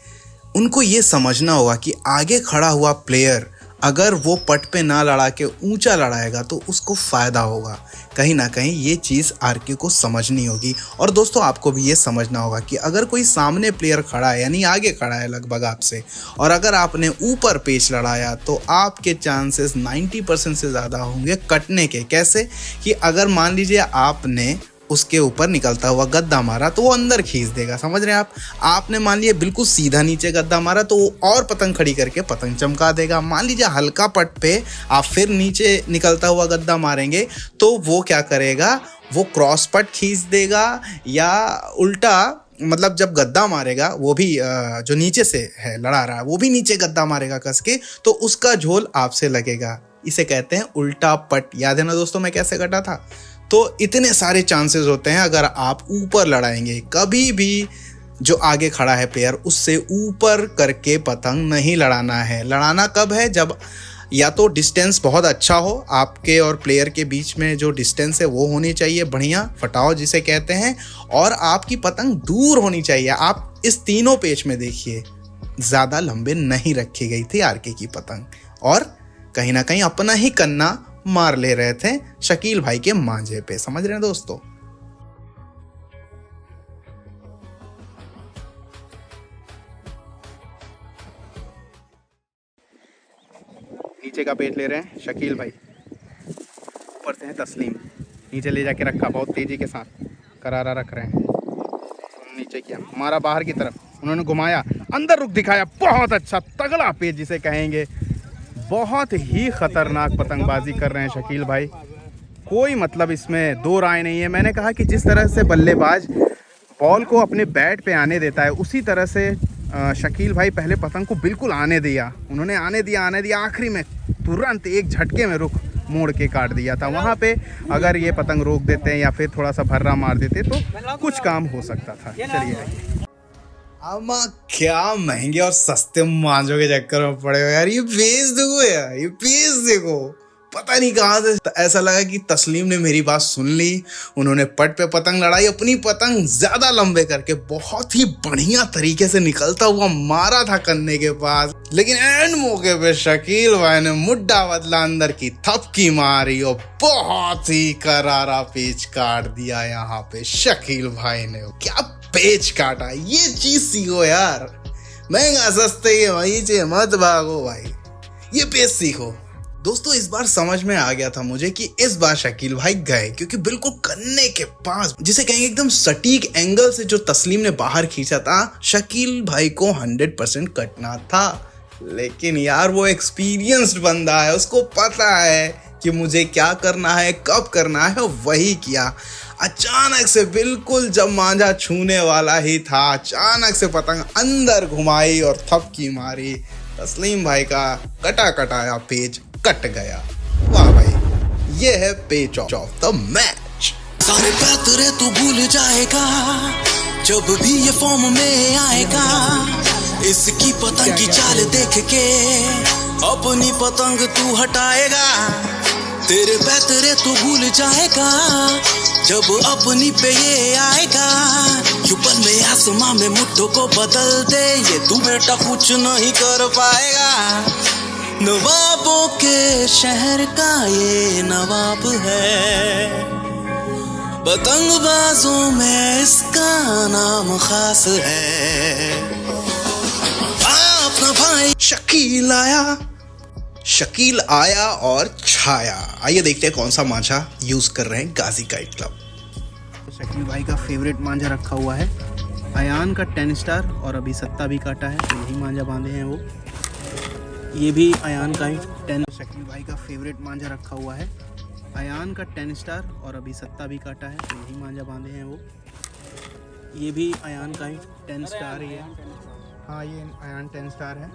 उनको ये समझना होगा कि आगे खड़ा हुआ प्लेयर अगर वो पट पे ना लड़ा के ऊंचा लड़ाएगा तो उसको फ़ायदा होगा। कहीं ना कहीं ये चीज़ आरके को समझनी होगी। और दोस्तों आपको भी ये समझना होगा कि अगर कोई सामने प्लेयर खड़ा है, यानी आगे खड़ा है लगभग आपसे, और अगर आपने ऊपर पेच लड़ाया तो आपके चांसेस 90% से ज़्यादा होंगे कटने के। कैसे कि अगर मान लीजिए आपने उसके ऊपर निकलता हुआ गद्दा मारा तो वो अंदर खींच देगा, समझ रहे हैं आप। आपने मान लिया बिल्कुल सीधा नीचे गद्दा मारा तो वो और पतंग खड़ी करके पतंग चमका देगा। मान लीजिए हल्का पट पे आप फिर नीचे निकलता हुआ गद्दा मारेंगे तो वो क्या करेगा, वो क्रॉस पट खींच देगा, या उल्टा मतलब जब गद्दा मारेगा वो भी जो नीचे से है लड़ा रहा है वो भी नीचे गद्दा मारेगा कस के, तो उसका झोल आपसे लगेगा। इसे कहते हैं उल्टा पट। याद है ना दोस्तों मैं कैसे कटा था। तो इतने सारे चांसेस होते हैं अगर आप ऊपर लड़ाएंगे। कभी भी जो आगे खड़ा है प्लेयर उससे ऊपर करके पतंग नहीं लड़ाना है। लड़ाना कब है? जब या तो डिस्टेंस बहुत अच्छा हो, आपके और प्लेयर के बीच में जो डिस्टेंस है वो होनी चाहिए बढ़िया, फटाओ जिसे कहते हैं, और आपकी पतंग दूर होनी चाहिए। आप इस तीनों पेच में देखिए ज़्यादा लंबे नहीं रखी गई थी आरके की पतंग, और कहीं ना कहीं अपना ही कन्ना मार ले रहे थे शकील भाई के मांझे पे। समझ रहे हैं दोस्तों? नीचे का पेट ले रहे हैं शकील भाई, ऊपर से है तस्लीम, नीचे ले जाके रखा बहुत तेजी के साथ, करारा रख रहे हैं। नीचे किया, मारा बाहर की तरफ, उन्होंने घुमाया, अंदर रुख दिखाया, बहुत अच्छा तगड़ा पेच जिसे कहेंगे। बहुत ही खतरनाक पतंगबाजी कर रहे हैं शकील भाई, कोई मतलब इसमें दो राय नहीं है। मैंने कहा कि जिस तरह से बल्लेबाज बॉल को अपने बैट पे आने देता है उसी तरह से शकील भाई पहले पतंग को बिल्कुल आने दिया, उन्होंने आने दिया, आखिरी में तुरंत एक झटके में रुख मोड़ के काट दिया था। वहाँ पे अगर ये पतंग रोक देते हैं या फिर थोड़ा सा भर्रा मार देते तो कुछ काम हो सकता था। चलिए, अमा क्या महंगे और सस्ते मांझों के चक्कर में पड़े हो यार। ये पेच देखो यार, ये पेच देखो, पता नहीं कहाँ से ऐसा लगा कि तस्लीम ने मेरी बात सुन ली, उन्होंने पट पे पतंग लड़ाई, अपनी पतंग ज्यादा लंबे करके बहुत ही बढ़िया तरीके से निकलता हुआ मारा था कन्ने के पास, लेकिन एंड मौके पे शकील भाई ने मुड्डा बदला, अंदर की थपकी मारी और बहुत ही करारा पेच काट दिया। यहाँ पे शकील भाई ने क्या पेच काटा, ये चीज सीखो यार। महंगा सस्ते के वहीं मत भागो भाई, ये पेच सीखो। दोस्तों इस बार समझ में आ गया था मुझे कि इस बार शकील भाई गए, क्योंकि बिल्कुल कन्ने के पास, जिसे कहेंगे एकदम सटीक एंगल से जो तस्लीम ने बाहर खींचा था, शकील भाई को 100% कटना था। लेकिन यार वो एक्सपीरियंस्ड बंदा है, उसको पता है कि मुझे क्या करना है, कब करना है, वही किया। अचानक से बिल्कुल जब मांझा छूने वाला ही था, अचानक से पतंग अंदर घुमाई और थपकी मारी, तस्लीम भाई का कटा कटाया पेच कट गया। वाह भाई, ये है पेच ऑफ द मैच। सारे पैतरे तू भूल जाएगा जब भी ये फॉर्म में आएगा, इसकी पतंग की चाल देख के अपनी पतंग तू हटाएगा। तेरे पैतरे तू भूल जाएगा जब अपनी पे ये आएगा। यूपन में आसमां में मुट्ठों को बदल दे, ये तू बेटा कुछ नहीं कर पाएगा। नवाबों के शहर का ये नवाब है, पतंगबाजों में इसका नाम खास है। अपना भाई शकील आया, शकील आया और छाया। आइए देखते हैं कौन सा मांझा यूज कर रहे हैं गाजी काइट क्लब। शकील भाई का फेवरेट मांझा रखा हुआ है, अयान का 10 स्टार, और अभी सत्ता भी काटा है, तो यही मांझा बांधे हैं वो। ये भी अयान का ही 10। शकील भाई का फेवरेट मांझा रखा हुआ है, अयान का 10 स्टार, और अभी सत्ता भी काटा है, तो यही मांझा बांधे हैं वो। ये भी अयान का ही 10 स्टार ही है। हाँ, ये अयान 10 स्टार है।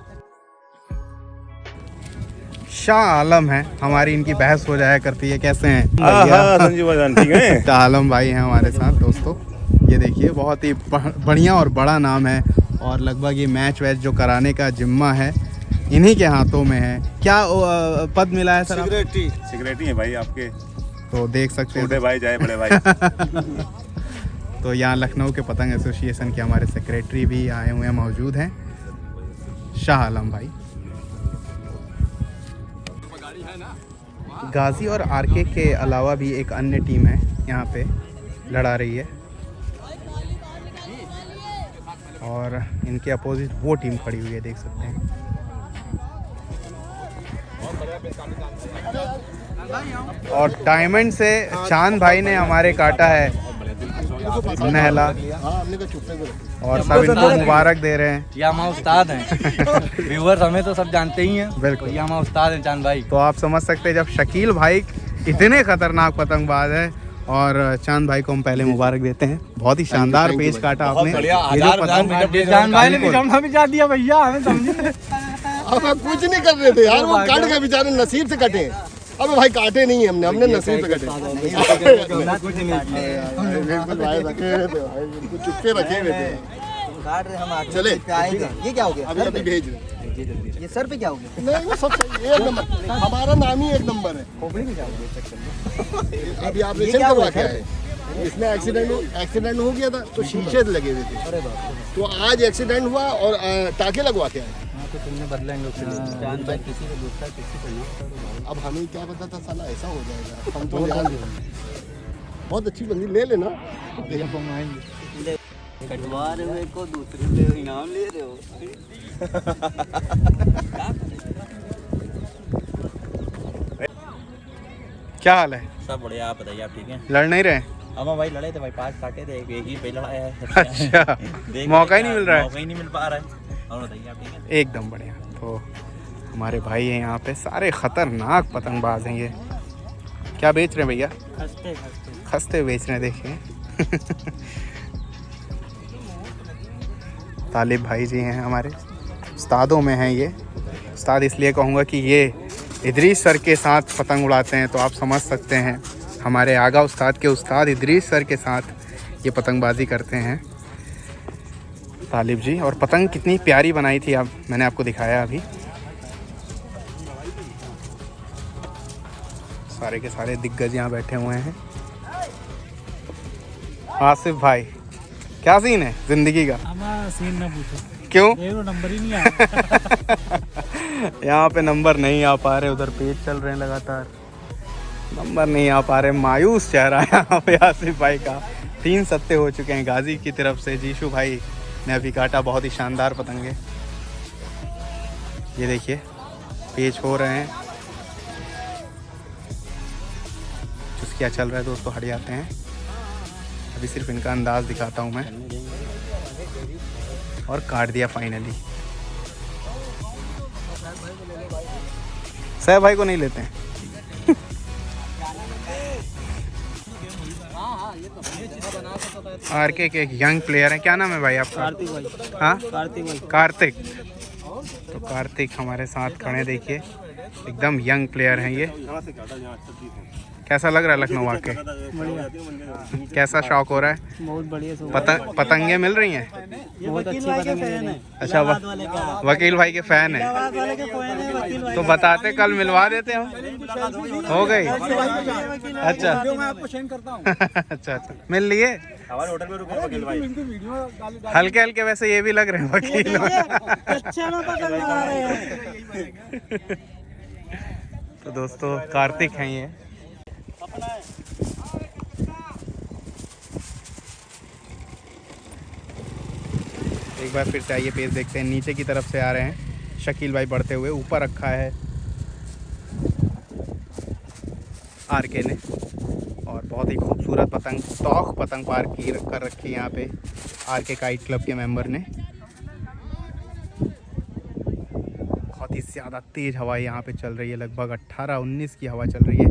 शाह आलम है, हमारी इनकी बहस हो जाया करती है। कैसे हैं संजीव भाई? ठीक है। शाह आलम भाई हैं हमारे साथ दोस्तों। ये देखिए बहुत ही बढ़िया और बड़ा नाम है, और लगभग ये मैच वैच जो कराने का जिम्मा है इन्हीं के हाथों में है। क्या पद मिला है सर? सिक्योरिटी है भाई आपके, तो देख सकते हैं, छोटे भाई जाए बड़े भाई। तो यहाँ लखनऊ के पतंग एसोसिएशन के हमारे सेक्रेटरी भी आए हुए हैं, मौजूद हैं, शाह आलम भाई। गाजी और आरके के अलावा भी एक अन्य टीम है यहाँ पे लड़ा रही है, और इनके अपोजिट वो टीम खड़ी हुई है, देख सकते हैं। और डायमंड से चांद भाई ने हमारे काटा है नहला, और सब इनको मुबारक दे रहे हैं। ये हमारे उस्ताद हैं। व्यूअर्स हमें तो सब जानते ही हैं, बिल्कुल। ये हमारे उस्ताद हैं चांद भाई। तो आप समझ सकते हैं जब शकील भाई इतने खतरनाक पतंगबाज है, और चांद भाई को हम पहले मुबारक देते हैं। बहुत ही शानदार पेच काटा आपने। चांद भाई ने निजामना भी जा दिया भैया, हमें समझे। हम कुछ नहीं कर रहे थे यार, वो काट के बेचारे नसीब से कटे। अबे भाई काटे नहीं हमने, हमने नसीब पे काटे। कुछ नहीं किया। बिल्कुल भाई रखे हुए थे भाई, बिल्कुल चुपके रखे हुए थे। काट रहे हम आगे चले। पे आएंगे। ये क्या हो गया? अभी अभी भेज रहे। ये सर पे क्या हो गया? नहीं वो सब सही, एक नंबर, हमारा नाम ही एक नंबर है। खोपड़ी में क्या हो गया? चक्कर में अभी ऑपरेशन करवा के आए, इसमें एक्सीडेंट हो गया था तो शीशे लगे हुए थे, अरे बाप रे। तो आज एक्सीडेंट हुआ और टाके लगवा के आए। तो तुमने बदलेंगे जान भाई किसी को दूसरा किसी को नहीं। अब हमें क्या पता था साला ऐसा हो जाएगा, हम तो यार बहुत अच्छी बंदी ले लेना। कटवा रहे को दूसरे से इनाम ले रहे हो। क्या हाल है? सब बढ़िया, आप बताइए, आप ठीक हैं? लड़ नहीं रहे? अब हम भाई लड़े थे भाई, 5 काटे थे, एक ही पे लड़ाया है। अच्छा, देख मौका ही रहे नहीं मिल रहा है। मौका ही नहीं मिल पा रहा है। और बताइए, आप ठीक हैं? एकदम बढ़िया। तो हमारे भाई हैं यहाँ पे, सारे खतरनाक पतंगबाज हैं ये। क्या बेच रहे हैं भैया? खस्ते बेच रहे हैं, देखिए। तालिब भाई जी हैं हमारे, उस्तादों में हैं ये। उस्ताद इसलिए कहूँगा कि ये इदरीस सर के साथ पतंग उड़ाते हैं, तो आप समझ सकते हैं हमारे आगा उस्ताद के उस्ताद इदरीस सर के साथ ये पतंगबाजी करते हैं तालिब जी। और पतंग कितनी प्यारी बनाई थी, आप मैंने आपको दिखाया अभी। सारे के सारे दिग्गज यहाँ बैठे हुए हैं। आसिफ भाई, क्या सीन है जिंदगी का? सीन ना पूछो, क्यों? नंबर ही नहीं आ यहाँ पे नंबर नहीं आ पा रहे, उधर पेज चल रहे हैं लगातार, नंबर नहीं आ पा रहे। मायूस चेहरा है यहाँ पे आसिफ भाई का। 3 सत्ते हो चुके हैं गाजी की तरफ से। जीशु भाई ने अभी काटा, बहुत ही शानदार पतंगे। ये देखिए पेज हो रहे हैं। चुस्किया चल रहा है दोस्तों, हट जाते हैं। अभी सिर्फ इनका अंदाज दिखाता हूँ मैं। और काट दिया फाइनली। सैफ भाई को नहीं लेते हैं। आरके के एक यंग प्लेयर हैं, क्या नाम है भाई आपका? कार्तिक भाई। हाँ, कार्तिक भाई। कार्तिक। तो कार्तिक हमारे साथ खड़े, देखिए एकदम यंग प्लेयर हैं ये। कैसा लग रहा है लखनऊ आके? कैसा शौक हो रहा है? बहुत बढ़िया। पतंगे मिल रही हैं? बहुत अच्छी पतंग है। अच्छा, वकील भाई के फैन है तो बताते, कल मिलवा देते हम। हो गई? अच्छा अच्छा अच्छा, मिल लिए? हमारे होटल में रुके वकील भाई। हल्के हल्के वैसे ये भी लग रहे हैं वकील। तो दोस्तों कार्तिक हैं ये। एक बार फिर से आइए, पेज देखते हैं। नीचे की तरफ से आ रहे हैं शकील भाई बढ़ते हुए, ऊपर रखा है आरके ने। और बहुत ही खूबसूरत पतंग, तौक पतंग पार्क की कर रखी है यहाँ पे आरके काइट क्लब के मेंबर ने। बहुत ही ज़्यादा तेज़ हवा यहाँ पे चल रही है, लगभग 18-19 की हवा चल रही है,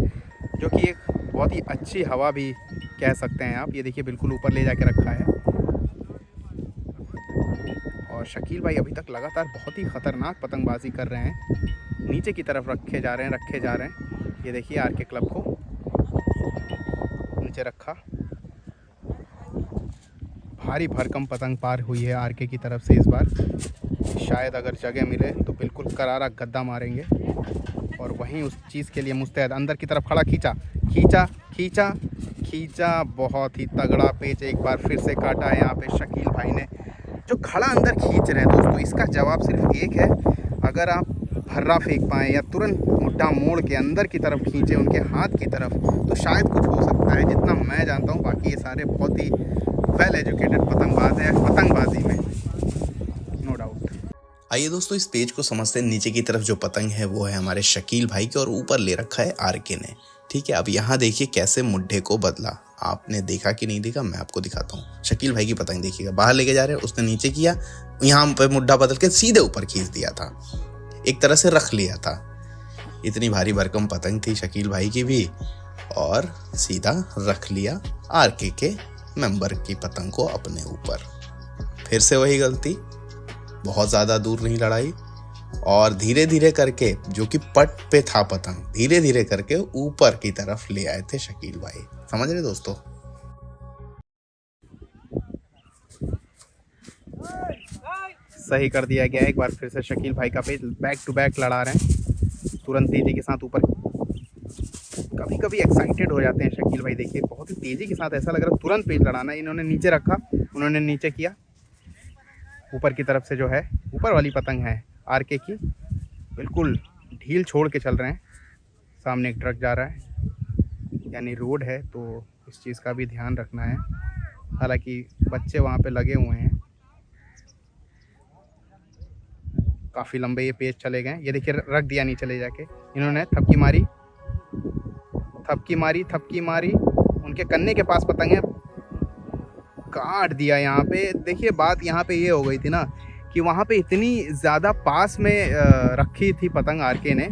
जो कि एक बहुत ही अच्छी हवा भी कह सकते हैं आप। ये देखिए बिल्कुल ऊपर ले जाके रखा है। और शकील भाई अभी तक लगातार बहुत ही ख़तरनाक पतंगबाजी कर रहे हैं। नीचे की तरफ रखे जा रहे हैं। ये देखिए आरके क्लब को नीचे रखा। भारी भरकम पतंग पार हुई है आरके की तरफ से इस बार। शायद अगर जगह मिले तो बिल्कुल करारा गद्दा मारेंगे। और वहीं उस चीज़ के लिए मुस्तैद। अंदर की तरफ खड़ा, खींचा खींचा खींचा खींचा, बहुत ही तगड़ा पेच एक बार फिर से काटा है यहाँ पे शकील भाई ने। जो खड़ा अंदर खींच रहे हैं दोस्तों, इसका जवाब सिर्फ एक है। अगर आप भर्रा फेंक पाएँ या तुरंत मुड्ढा मोड़ के अंदर की तरफ खींचे उनके हाथ की तरफ, तो शायद कुछ हो सकता है, जितना मैं जानता हूँ। बाकी ये सारे बहुत ही वेल एजुकेटेड पतंगबाज हैं पतंगबाजी में, नो डाउट। आइए दोस्तों इस पेज को समझते हैं। नीचे की तरफ जो पतंग है वो है हमारे शकील भाई के और ऊपर ले रखा है आरके ने। ठीक है, अब यहाँ देखिए कैसे मुड्ढे को बदला। आपने देखा कि नहीं देखा, मैं आपको दिखाता हूँ। शकील भाई की पतंग देखिएगा, बाहर लेके जा रहे हैं, उसने नीचे किया, यहाँ पे मुड्ढा बदल के सीधे ऊपर खींच दिया था, एक तरह से रख लिया था। इतनी भारी भरकम पतंग थी शकील भाई की भी, और सीधा रख लिया आरके के मेंबर की पतंग को अपने ऊपर। फिर से वही गलती, बहुत ज़्यादा दूर नहीं लड़ाई, और धीरे धीरे करके, जो कि पट पे था पतंग, धीरे धीरे करके ऊपर की तरफ ले आए थे शकील भाई। समझ रहे दोस्तों? सही कर दिया गया। एक बार फिर से शकील भाई का पेज बैक टू बैक लड़ा रहे हैं तुरंत तेजी के साथ ऊपर। कभी कभी एक्साइटेड हो जाते हैं शकील भाई, देखिए बहुत ही तेजी के साथ, ऐसा लग रहा है तुरंत पेज लड़ाना। इन्होंने नीचे रखा, उन्होंने नीचे किया, ऊपर की तरफ से जो है, ऊपर वाली पतंग है आरके की, बिल्कुल ढील छोड़ के चल रहे हैं। सामने एक ट्रक जा रहा है, यानी रोड है, तो इस चीज़ का भी ध्यान रखना है। हालांकि बच्चे वहाँ पे लगे हुए हैं। काफ़ी लंबे ये पेज चले गए। ये देखिए रख दिया नीचे ले जाके, इन्होंने थपकी मारी, थपकी मारी, थपकी मारी, उनके कन्ने के पास पतंग है, काट दिया यहाँ पे। देखिए बात यहाँ पे ये हो गई थी ना कि वहाँ पे इतनी ज़्यादा पास में रखी थी पतंग आरके ने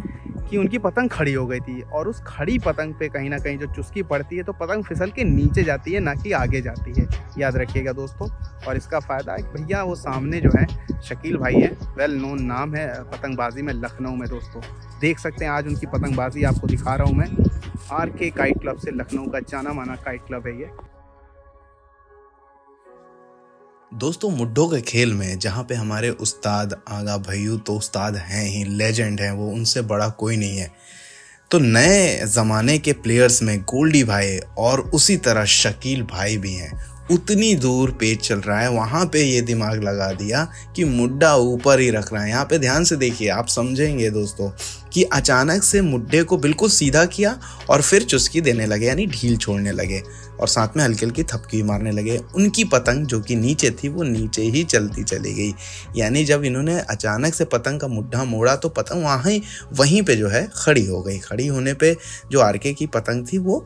कि उनकी पतंग खड़ी हो गई थी, और उस खड़ी पतंग पे कहीं ना कहीं जो चुस्की पड़ती है तो पतंग फिसल के नीचे जाती है, ना कि आगे जाती है। याद रखिएगा दोस्तों। और इसका फ़ायदा एक भैया वो सामने जो है शकील भाई है, वेल नोन नाम है पतंगबाजी में लखनऊ में दोस्तों। देख सकते हैं आज उनकी पतंगबाजी आपको दिखा रहा हूँ मैं। आरके काइट क्लब से, लखनऊ का जाना माना काइट क्लब है ये। दोस्तों मुड्ढों के खेल में जहाँ पे हमारे उस्ताद आगा भैयू तो उस्ताद हैं ही, लेजेंड हैं वो, उनसे बड़ा कोई नहीं है। तो नए ज़माने के प्लेयर्स में गोल्डी भाई और उसी तरह शकील भाई भी हैं। उतनी दूर पेच चल रहा है, वहाँ पे ये दिमाग लगा दिया कि मुड्ढा ऊपर ही रख रहा है। यहाँ पे ध्यान से देखिए, आप समझेंगे दोस्तों कि अचानक से मुड्ढे को बिल्कुल सीधा किया और फिर चुस्की देने लगे, यानी ढील छोड़ने लगे, और साथ में हल्की हल्की थपकी मारने लगे। उनकी पतंग जो कि नीचे थी वो नीचे ही चलती चली गई, यानी जब इन्होंने अचानक से पतंग का मुड्ढा मोड़ा तो पतंग वहीं पे जो है खड़ी हो गई। खड़ी होने पे जो आरके की पतंग थी वो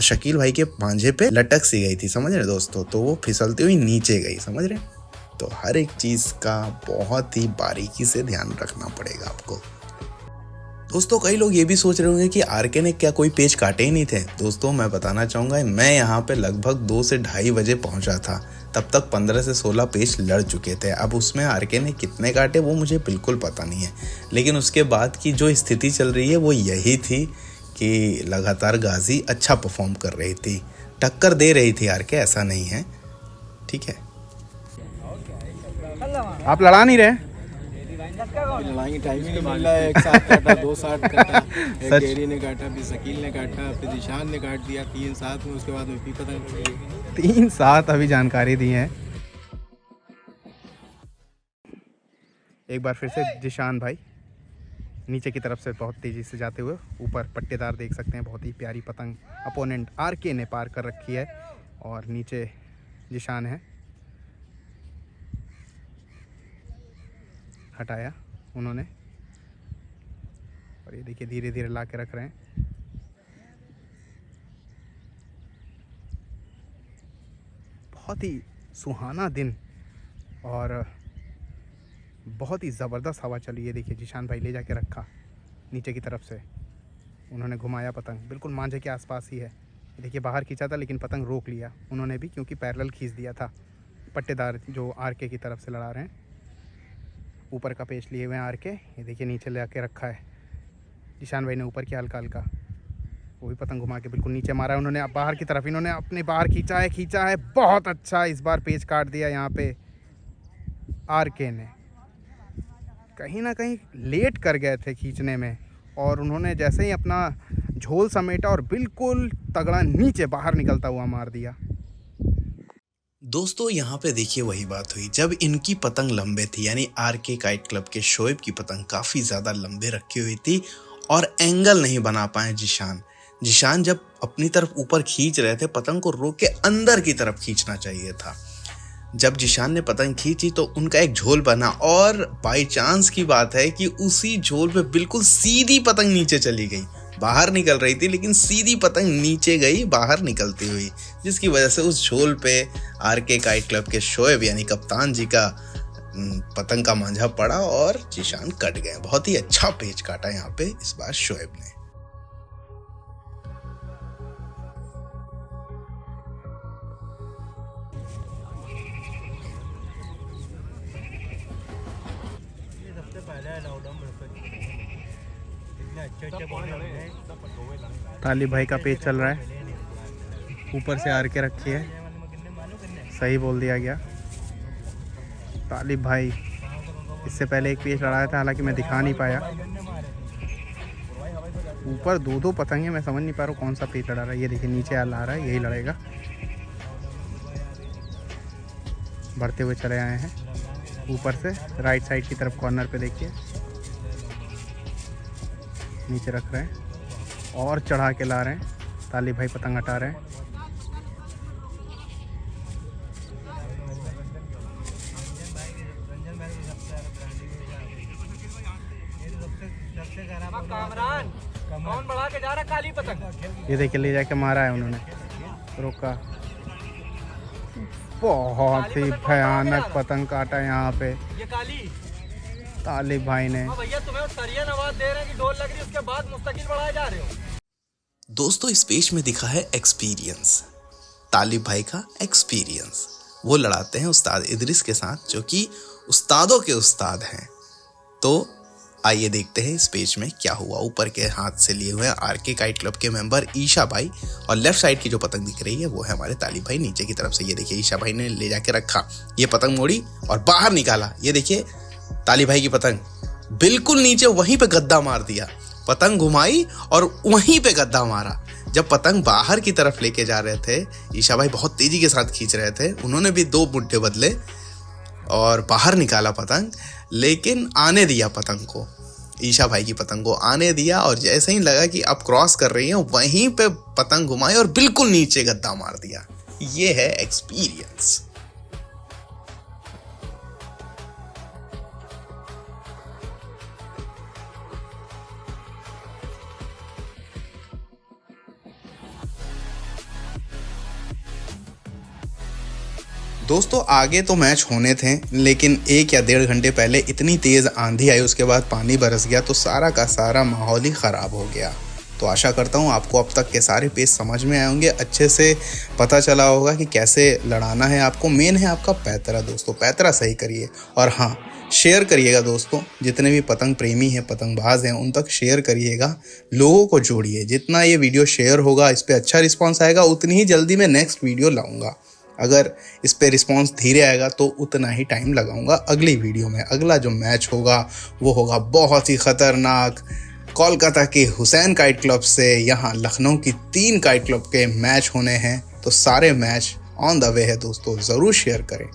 शकील भाई के पांजे पे लटक सी गई थी, समझ रहे दोस्तों, तो वो फिसलती हुई नीचे गई, समझ रहे। तो हर एक चीज़ का बहुत ही बारीकी से ध्यान रखना पड़ेगा आपको दोस्तों। कई लोग ये भी सोच रहे होंगे कि आरके ने क्या कोई पेज काटे ही नहीं थे। दोस्तों मैं बताना चाहूँगा, मैं यहाँ पे लगभग 2 से ढाई बजे पहुँचा था, तब तक 15 से 16 पेज लड़ चुके थे। अब उसमें आरके ने कितने काटे वो मुझे बिल्कुल पता नहीं है, लेकिन उसके बाद की जो स्थिति चल रही है वो यही थी कि लगातार गाजी अच्छा परफॉर्म कर रही थी, टक्कर दे रही थी आरके, ऐसा नहीं है, ठीक है। आप लड़ा नहीं रहे? लड़ाई टाइम ही नहीं मिल रहा है। एक साथ काटा, 2 साथ काटा, एक गेरी ने काटा, फिर शकील ने काटा, फिर निशान ने काट दिया, 3 साथ में। उसके बाद में भी पता नहीं, 3 साथ अभी जानकारी दी है। एक बार फिर से जिशान भाई नीचे की तरफ से बहुत तेज़ी से जाते हुए ऊपर पट्टेदार देख सकते हैं, बहुत ही प्यारी पतंग अपोनेंट आरके ने पार कर रखी है, और नीचे जिशान है, हटाया उन्होंने, और ये देखिए धीरे धीरे ला के रख रहे हैं। बहुत ही सुहाना दिन और बहुत ही ज़बरदस्त हवा चली है। देखिए जिशान भाई ले जाके रखा नीचे की तरफ से, उन्होंने घुमाया पतंग, बिल्कुल मांझे के आसपास ही है। देखिए बाहर खींचा था लेकिन पतंग रोक लिया उन्होंने भी, क्योंकि पैरेलल खींच दिया था। पट्टेदार जो आरके की तरफ से लड़ा रहे हैं, ऊपर का पेच लिए हुए हैं आरके। ये देखिए नीचे ले आके रखा है जिशान भाई ने, ऊपर किया हल्का हल्का, वो भी पतंग घुमा के बिल्कुल नीचे मारा है उन्होंने। अब बाहर की तरफ इन्होंने अपने बाहर खींचा है, बहुत अच्छा इस बार पेच काट दिया यहाँ पे आरके ने। कहीं ना कहीं लेट कर गए थे खींचने में, और उन्होंने जैसे ही अपना झोल समेटा और बिल्कुल तगड़ा नीचे बाहर निकलता हुआ मार दिया। दोस्तों यहाँ पे देखिए वही बात हुई, जब इनकी पतंग लंबे थी, यानी आरके काइट क्लब के शोएब की पतंग काफ़ी ज़्यादा लंबे रखी हुई थी और एंगल नहीं बना पाए जिशान जब अपनी तरफ ऊपर खींच रहे थे, पतंग को रोक के अंदर की तरफ खींचना चाहिए था। जब जिशान ने पतंग खींची तो उनका एक झोल बना, और बाई चांस की बात है कि उसी झोल पे बिल्कुल सीधी पतंग नीचे चली गई। बाहर निकल रही थी लेकिन सीधी पतंग नीचे गई बाहर निकलती हुई, जिसकी वजह से उस झोल पे आरके काइट क्लब के शोएब यानी कप्तान जी का पतंग का मांझा पड़ा और जिशान कट गए। बहुत ही अच्छा पेच काटा यहाँ पे इस बार शोएब ने। तालिब भाई का पेज चल रहा है, ऊपर से आर के रखी है, सही बोल दिया गया। तालिब भाई इससे पहले एक पेज लड़ाया था, हालांकि मैं दिखा नहीं पाया। ऊपर दो पतंगे, मैं समझ नहीं पा रहा हूँ कौन सा पेज लड़ा रहा है। ये देखिए नीचे आ रहा है, यही लड़ेगा। बढ़ते हुए चले आए हैं ऊपर से, राइट साइड की तरफ कॉर्नर पे देखिए, नीचे रख रहे हैं और चढ़ा के ला रहे हैं। तालिब भाई पतंग हटा रहे हैं। कौन बढ़ा के जा रहा काली पतंग? ये देखिए ले जाके मारा है उन्होंने, रोका। बहुत ही भयानक पतंग काटा यहाँ पे ये काली तालिब भाई ने। भैया तुम्हें सरिया नवाज दे रहे हैं कि डोल लग रही है, उसके बाद मुस्तकिल बढ़ाए जा रहे हो। दोस्तों इस पेज में दिखा है एक्सपीरियंस, तालिब भाई का एक्सपीरियंस। वो लड़ाते हैं उस्ताद इदरिस के साथ, जो कि उस्तादों के उस्ताद हैं। तो आइए देखते हैं इस पेज में क्या हुआ। ऊपर के हाथ से लिए हुए आरके काइट क्लब के मेंबर ईशा भाई, और लेफ्ट साइड की जो पतंग दिख रही है वो है हमारे तालिब भाई नीचे की तरफ से। ये देखिए ईशा भाई ने ले जाके रखा, ये पतंग मोड़ी और बाहर निकाला। ये देखिए तालिब भाई की पतंग बिल्कुल नीचे, वहीं पे गद्दा मार दिया। पतंग घुमाई और वहीं पे गद्दा मारा। जब पतंग बाहर की तरफ लेके जा रहे थे, ईशा भाई बहुत तेजी के साथ खींच रहे थे, उन्होंने भी 2 मुट्ठे बदले और बाहर निकाला पतंग, लेकिन आने दिया पतंग को, ईशा भाई की पतंग को आने दिया। और जैसे ही लगा कि अब क्रॉस कर रही है, वहीं पे पतंग घुमाई और बिल्कुल नीचे गद्दा मार दिया। ये है एक्सपीरियंस। दोस्तों आगे तो मैच होने थे, लेकिन 1 या 1.5 घंटे पहले इतनी तेज़ आंधी आई, उसके बाद पानी बरस गया, तो सारा का सारा माहौल ही ख़राब हो गया। तो आशा करता हूँ आपको अब तक के सारे पेज समझ में आए होंगे, अच्छे से पता चला होगा कि कैसे लड़ाना है आपको। मेन है आपका पैतरा दोस्तों, पैतरा सही करिए। और हाँ, शेयर करिएगा दोस्तों, जितने भी पतंग प्रेमी हैं, पतंगबाज हैं, उन तक शेयर करिएगा, लोगों को जोड़िए। जितना ये वीडियो शेयर होगा, इस पर अच्छा रिस्पॉन्स आएगा, उतनी ही जल्दी मैं नेक्स्ट वीडियो लाऊंगा। अगर इस पे रिस्पांस धीरे आएगा तो उतना ही टाइम लगाऊंगा अगली वीडियो में। अगला जो मैच होगा वो होगा बहुत ही ख़तरनाक, कोलकाता के हुसैन काइट क्लब से यहाँ लखनऊ की 3 काइट क्लब के मैच होने हैं। तो सारे मैच ऑन द वे है दोस्तों, ज़रूर शेयर करें।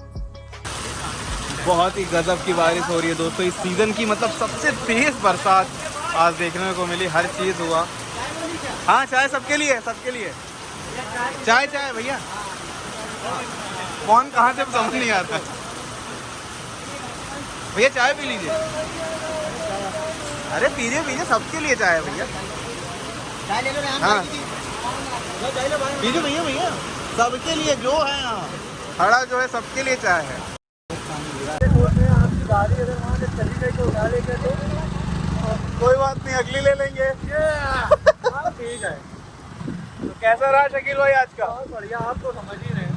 बहुत ही गजब की बारिश हो रही है दोस्तों, इस सीज़न की मतलब सबसे तेज़ बरसात आज देखने को मिली। हर चीज़ हुआ। हाँ चाय सबके लिए, सबके लिए चाय। चाय भैया, कौन कहाँ से समझ नहीं आता। भैया चाय पी लीजिए। अरे पीजिए पीजिए, सबके लिए चाय है भैया। हाँ पीजिए भैया, भैया सबके लिए जो है यहाँ खड़ा जो है, सबके लिए चाय है। आपकी गाड़ी अगर वहाँ से चली गई तो उठा लेंगे, तो कोई बात नहीं, अगली ले लेंगे। ठीक है। तो कैसा रहा शकील भाई आज का? बहुत बढ़िया, आप तो समझ ही रहे हैं।